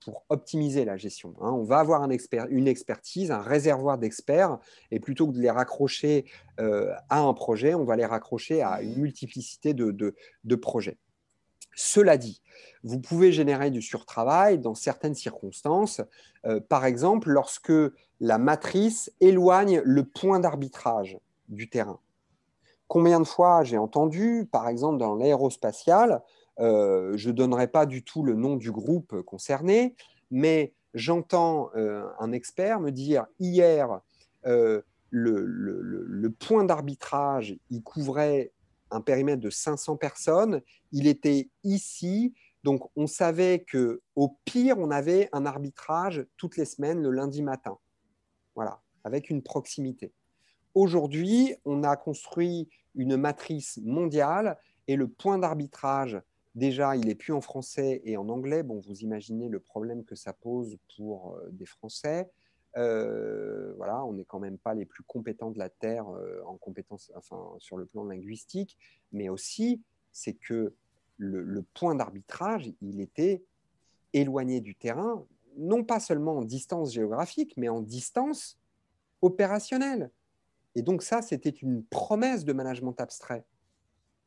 Speaker 3: pour optimiser la gestion. Hein. On va avoir une expertise, un réservoir d'experts, et plutôt que de les raccrocher à un projet, on va les raccrocher à une multiplicité de projets. Cela dit, vous pouvez générer du surtravail dans certaines circonstances, par exemple lorsque la matrice éloigne le point d'arbitrage du terrain. Combien de fois j'ai entendu, par exemple dans l'aérospatial, je ne donnerai pas du tout le nom du groupe concerné, mais j'entends un expert me dire hier, le point d'arbitrage, il couvrait un périmètre de 500 personnes, il était ici, donc on savait qu'au pire, on avait un arbitrage toutes les semaines le lundi matin, voilà, avec une proximité. Aujourd'hui, on a construit une matrice mondiale et le point d'arbitrage, déjà, il n'est plus en français et en anglais. Bon, vous imaginez le problème que ça pose pour des Français. Voilà, on n'est quand même pas les plus compétents de la Terre en compétences, enfin, sur le plan linguistique, mais aussi, c'est que le point d'arbitrage, il était éloigné du terrain, non pas seulement en distance géographique, mais en distance opérationnelle. Et donc ça, c'était une promesse de management abstrait.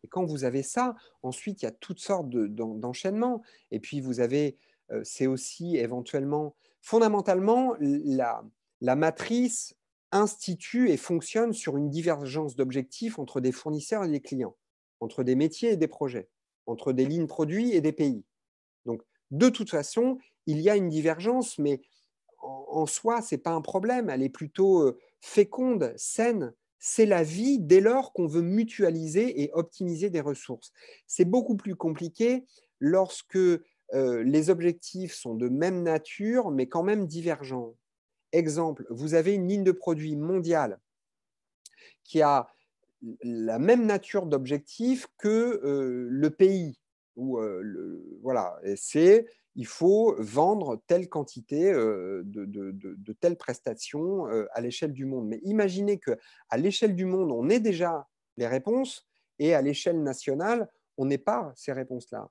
Speaker 3: Et quand vous avez ça, ensuite, il y a toutes sortes d'enchaînements. Et puis, vous avez, c'est aussi éventuellement, fondamentalement, la matrice institue et fonctionne sur une divergence d'objectifs entre des fournisseurs et des clients, entre des métiers et des projets, entre des lignes produits et des pays. Donc, de toute façon, il y a une divergence, mais en soi, ce n'est pas un problème. Elle est plutôt féconde, saine. C'est la vie dès lors qu'on veut mutualiser et optimiser des ressources. C'est beaucoup plus compliqué lorsque les objectifs sont de même nature, mais quand même divergents. Exemple, vous avez une ligne de produit mondiale qui a la même nature d'objectif que le pays. Voilà, c'est il faut vendre telle quantité de telles prestations à l'échelle du monde. Mais imaginez qu'à l'échelle du monde, on ait déjà les réponses et à l'échelle nationale, on n'ait pas ces réponses-là.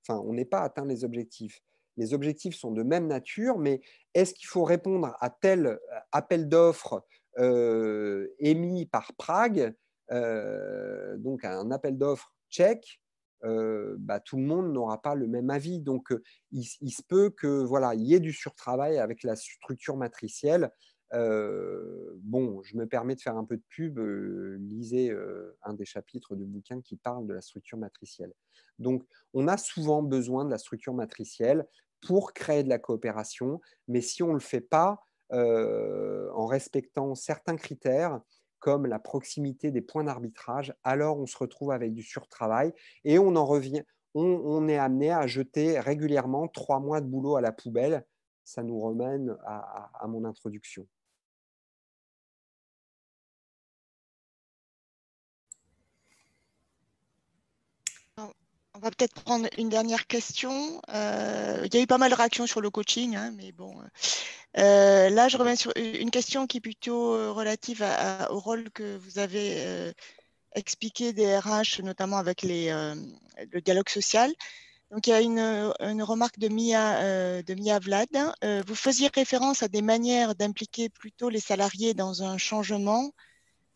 Speaker 3: Enfin, on n'est pas atteint les objectifs. Les objectifs sont de même nature, mais est-ce qu'il faut répondre à tel appel d'offres émis par Prague, donc un appel d'offres tchèque, tout le monde n'aura pas le même avis. Donc, il se peut que voilà, il y ait du surtravail avec la structure matricielle. Bon, je me permets de faire un peu de pub. Lisez un des chapitres du bouquin qui parle de la structure matricielle. Donc, on a souvent besoin de la structure matricielle pour créer de la coopération, mais si on ne le fait pas en respectant certains critères, comme la proximité des points d'arbitrage, alors on se retrouve avec du surtravail et on en revient, on est amené à jeter régulièrement 3 mois de boulot à la poubelle. Ça nous remène à mon introduction.
Speaker 2: On va peut-être prendre une dernière question. Il y a eu pas mal de réactions sur le coaching, hein, mais bon, Là, je reviens sur une question qui est plutôt relative au rôle que vous avez expliqué des RH, notamment avec le dialogue social. Donc, il y a une remarque de Mia Vlad. Vous faisiez référence à des manières d'impliquer plutôt les salariés dans un changement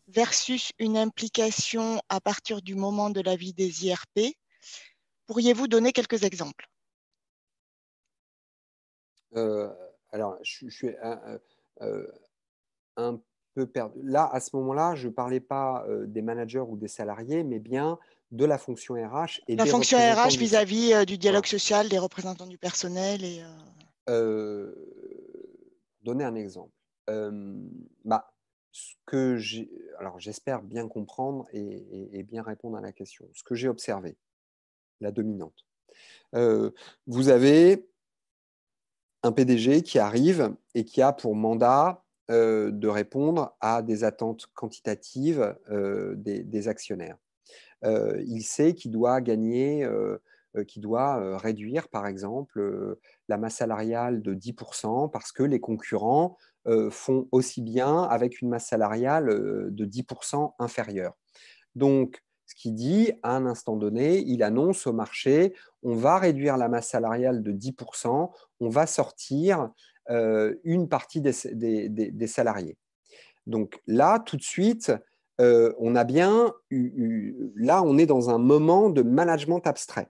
Speaker 2: versus une implication à partir du moment de la vie des IRP. Pourriez-vous donner quelques exemples?
Speaker 3: Alors, je suis un peu perdu. Là, à ce moment-là, je ne parlais pas des managers ou des salariés, mais bien de la fonction RH et
Speaker 2: La
Speaker 3: des
Speaker 2: fonction
Speaker 3: représentants
Speaker 2: RH vis-à-vis du dialogue
Speaker 3: Voilà.
Speaker 2: social, des représentants du personnel et
Speaker 3: Donner un exemple. Bah, ce que alors j'espère bien comprendre et bien répondre à la question. Ce que j'ai observé, la dominante. Vous avez un PDG qui arrive et qui a pour mandat de répondre à des attentes quantitatives des actionnaires. Il sait qu'il doit gagner, qu'il doit réduire, par exemple, la masse salariale de 10% parce que les concurrents font aussi bien avec une masse salariale de 10% inférieure. Donc, ce qu'il dit, à un instant donné, il annonce au marché, on va réduire la masse salariale de 10%, on va sortir une partie des salariés. Donc là, tout de suite, on a bien là, on est dans un moment de management abstrait.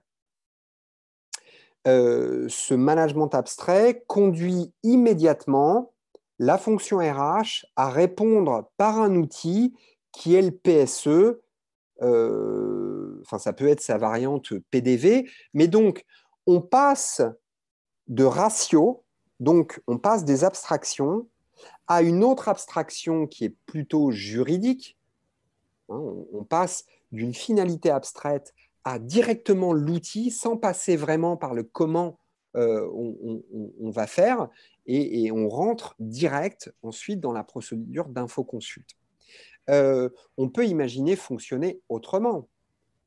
Speaker 3: Ce management abstrait conduit immédiatement la fonction RH à répondre par un outil qui est le PSE. Enfin, ça peut être sa variante PDV, mais donc on passe de ratio, donc on passe des abstractions à une autre abstraction qui est plutôt juridique. On passe d'une finalité abstraite à directement l'outil sans passer vraiment par le comment on va faire et on rentre direct ensuite dans la procédure d'infoconsulte. On peut imaginer fonctionner autrement.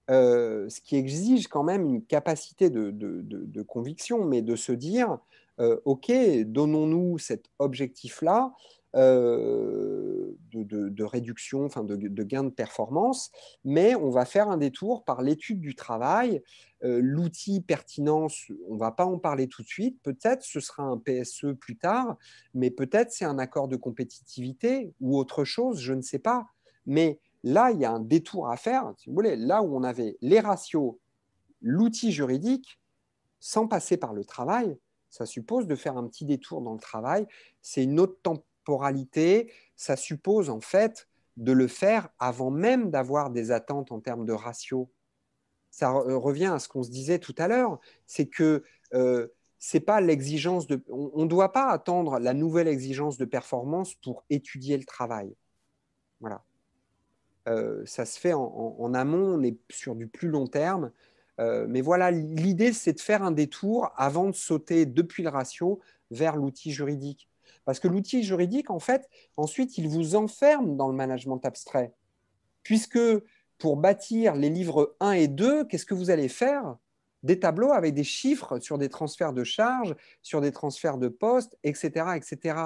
Speaker 3: Ce qui exige quand même une capacité de conviction, mais de se dire, OK, donnons-nous cet objectif-là de réduction, enfin de gain de performance, mais on va faire un détour par l'étude du travail. L'outil pertinent, on ne va pas en parler tout de suite, peut-être ce sera un PSE plus tard, mais peut-être c'est un accord de compétitivité ou autre chose, je ne sais pas. Mais là, il y a un détour à faire, si vous voulez, là où on avait les ratios, l'outil juridique, sans passer par le travail, ça suppose de faire un petit détour dans le travail. C'est une autre temporalité. Ça suppose en fait de le faire avant même d'avoir des attentes en termes de ratio. Ça revient à ce qu'on se disait tout à l'heure, c'est que c'est pas l'exigence de. On ne doit pas attendre la nouvelle exigence de performance pour étudier le travail. Voilà. Ça se fait en amont, on est sur du plus long terme. Mais voilà, l'idée, c'est de faire un détour avant de sauter depuis le ratio vers l'outil juridique. Parce que l'outil juridique, en fait, ensuite, il vous enferme dans le management abstrait. Puisque pour bâtir les livres 1 et 2, qu'est-ce que vous allez faire? Des tableaux avec des chiffres sur des transferts de charges, sur des transferts de postes, etc., etc.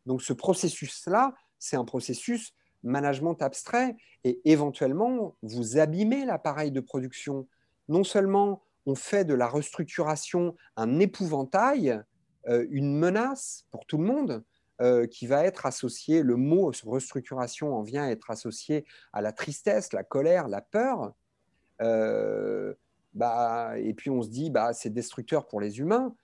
Speaker 3: Donc ce processus-là, c'est un processus management abstrait et éventuellement, vous abîmez l'appareil de production. Non seulement on fait de la restructuration un épouvantail, une menace pour tout le monde, qui va être associé, le mot restructuration en vient à être associé à la tristesse, la colère, la peur. Et puis on se dit, c'est destructeur pour les humains.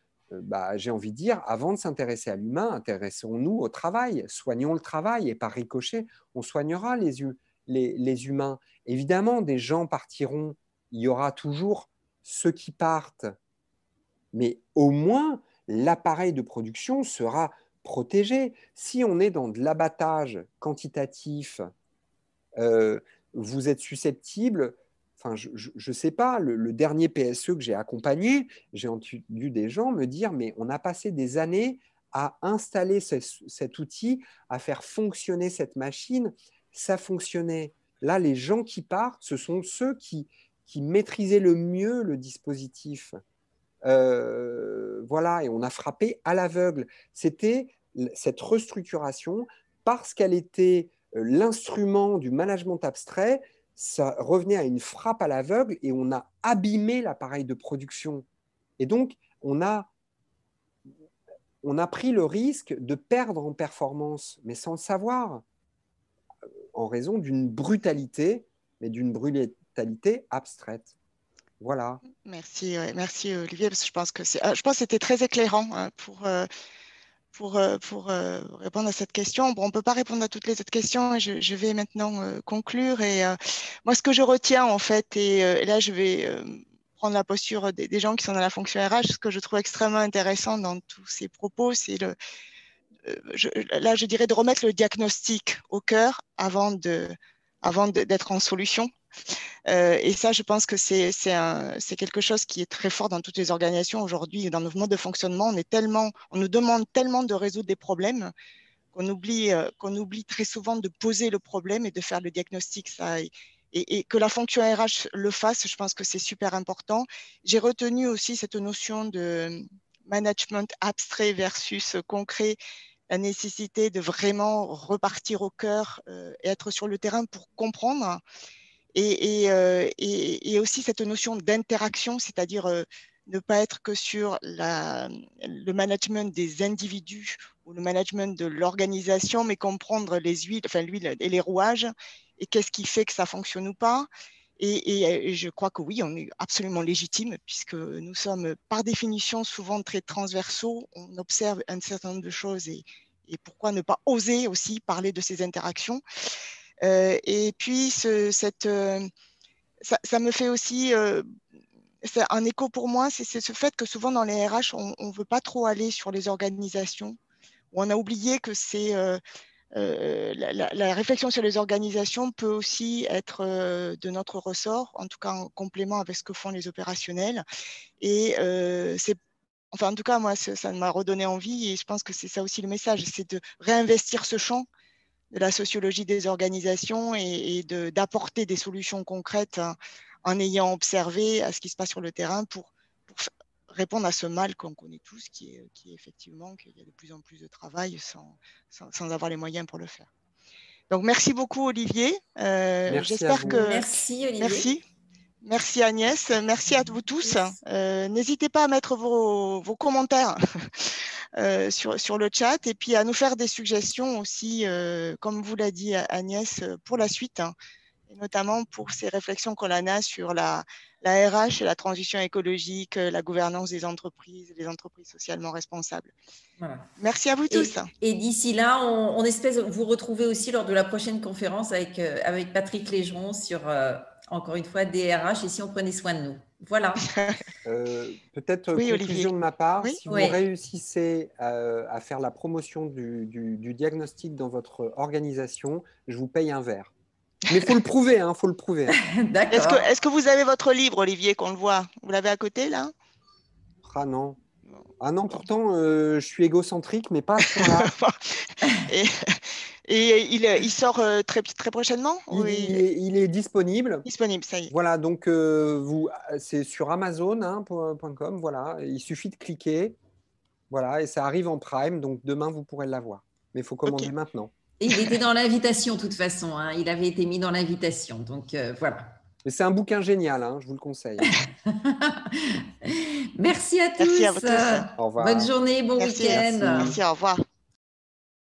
Speaker 3: J'ai envie de dire, avant de s'intéresser à l'humain, intéressons-nous au travail, soignons le travail et par ricochet, on soignera les humains. Évidemment, des gens partiront, il y aura toujours ceux qui partent, mais au moins l'appareil de production sera protégé. Si on est dans de l'abattage quantitatif, vous êtes susceptible. Enfin, je ne sais pas, le dernier PSE que j'ai accompagné, j'ai entendu des gens me dire, mais on a passé des années à installer cet outil, à faire fonctionner cette machine, ça fonctionnait. Là, les gens qui partent, ce sont ceux qui maîtrisaient le mieux le dispositif. Voilà, et on a frappé à l'aveugle. C'était cette restructuration, parce qu'elle était l'instrument du management abstrait, ça revenait à une frappe à l'aveugle et on a abîmé l'appareil de production. Et donc, on a pris le risque de perdre en performance, mais sans le savoir, en raison d'une brutalité, mais d'une brutalité abstraite. Voilà.
Speaker 2: Merci, merci Olivier, parce que je pense que c'était très éclairant hein, pour répondre à cette question. Bon, on ne peut pas répondre à toutes les autres questions et je vais maintenant conclure. Et moi, ce que je retiens en fait, et là, je vais prendre la posture des gens qui sont dans la fonction RH, ce que je trouve extrêmement intéressant dans tous ces propos, c'est là, je dirais de remettre le diagnostic au cœur avant d'être en solution. Et ça, je pense que c'est quelque chose qui est très fort dans toutes les organisations aujourd'hui. Dans nos modes de fonctionnement, on nous demande tellement de résoudre des problèmes qu'on oublie très souvent de poser le problème et de faire le diagnostic. Et que la fonction RH le fasse, je pense que c'est super important. J'ai retenu aussi cette notion de management abstrait versus concret, la nécessité de vraiment repartir au cœur et être sur le terrain pour comprendre. Et aussi cette notion d'interaction, c'est-à-dire ne pas être que sur le management des individus ou le management de l'organisation, mais comprendre l'huile et les rouages et qu'est-ce qui fait que ça fonctionne ou pas. Et je crois que oui, on est absolument légitime puisque nous sommes par définition souvent très transversaux. On observe un certain nombre de choses et pourquoi ne pas oser aussi parler de ces interactions. Et puis, ça me fait aussi c'est un écho pour moi, c'est ce fait que souvent dans les RH, on ne veut pas trop aller sur les organisations. On a oublié que la réflexion sur les organisations peut aussi être de notre ressort, en tout cas en complément avec ce que font les opérationnels. Et en tout cas, moi, ça m'a redonné envie et je pense que c'est ça aussi le message, c'est de réinvestir ce champ de la sociologie des organisations et d'apporter des solutions concrètes en ayant observé à ce qui se passe sur le terrain pour répondre à ce mal qu'on connaît tous, qui est effectivement qu'il y a de plus en plus de travail sans avoir les moyens pour le faire. Donc, merci beaucoup, Olivier. J'espère que…
Speaker 4: Merci, Olivier.
Speaker 2: Merci Agnès, merci à vous tous. N'hésitez pas à mettre vos commentaires sur le chat et puis à nous faire des suggestions aussi, comme vous l'a dit Agnès, pour la suite, hein, et notamment pour ces réflexions qu'on a sur la RH et la transition écologique, la gouvernance des entreprises, les entreprises socialement responsables. Voilà. Merci à vous tous.
Speaker 4: Et d'ici là, on espère vous retrouver aussi lors de la prochaine conférence avec Patrick Légeron sur… encore une fois, DRH, et si on prenait soin de nous. Voilà.
Speaker 3: Peut-être conclusion Olivier. De ma part, oui. Si vous réussissez à faire la promotion du diagnostic dans votre organisation, je vous paye un verre. Mais il faut le prouver, hein, faut le prouver. Hein.
Speaker 2: D'accord. Est-ce que vous avez votre livre, Olivier, qu'on le voit? Vous l'avez à côté, là?
Speaker 3: Ah non. Ah non, pourtant, je suis égocentrique, mais pas à ce point-là.
Speaker 2: Et il sort très prochainement?
Speaker 3: Il est disponible.
Speaker 2: Disponible, ça y est.
Speaker 3: Voilà, donc c'est sur Amazon.com. Voilà, il suffit de cliquer. Voilà, et ça arrive en Prime, donc demain, vous pourrez l'avoir. Mais il faut commander maintenant.
Speaker 4: Et il était dans l'invitation, de toute façon. Hein. Il avait été mis dans l'invitation, donc voilà.
Speaker 3: Mais c'est un bouquin génial, hein, je vous le conseille.
Speaker 4: Merci à tous.
Speaker 2: Merci à vous tous.
Speaker 3: Au revoir.
Speaker 4: Bonne journée, bon week-end.
Speaker 2: Merci, au revoir.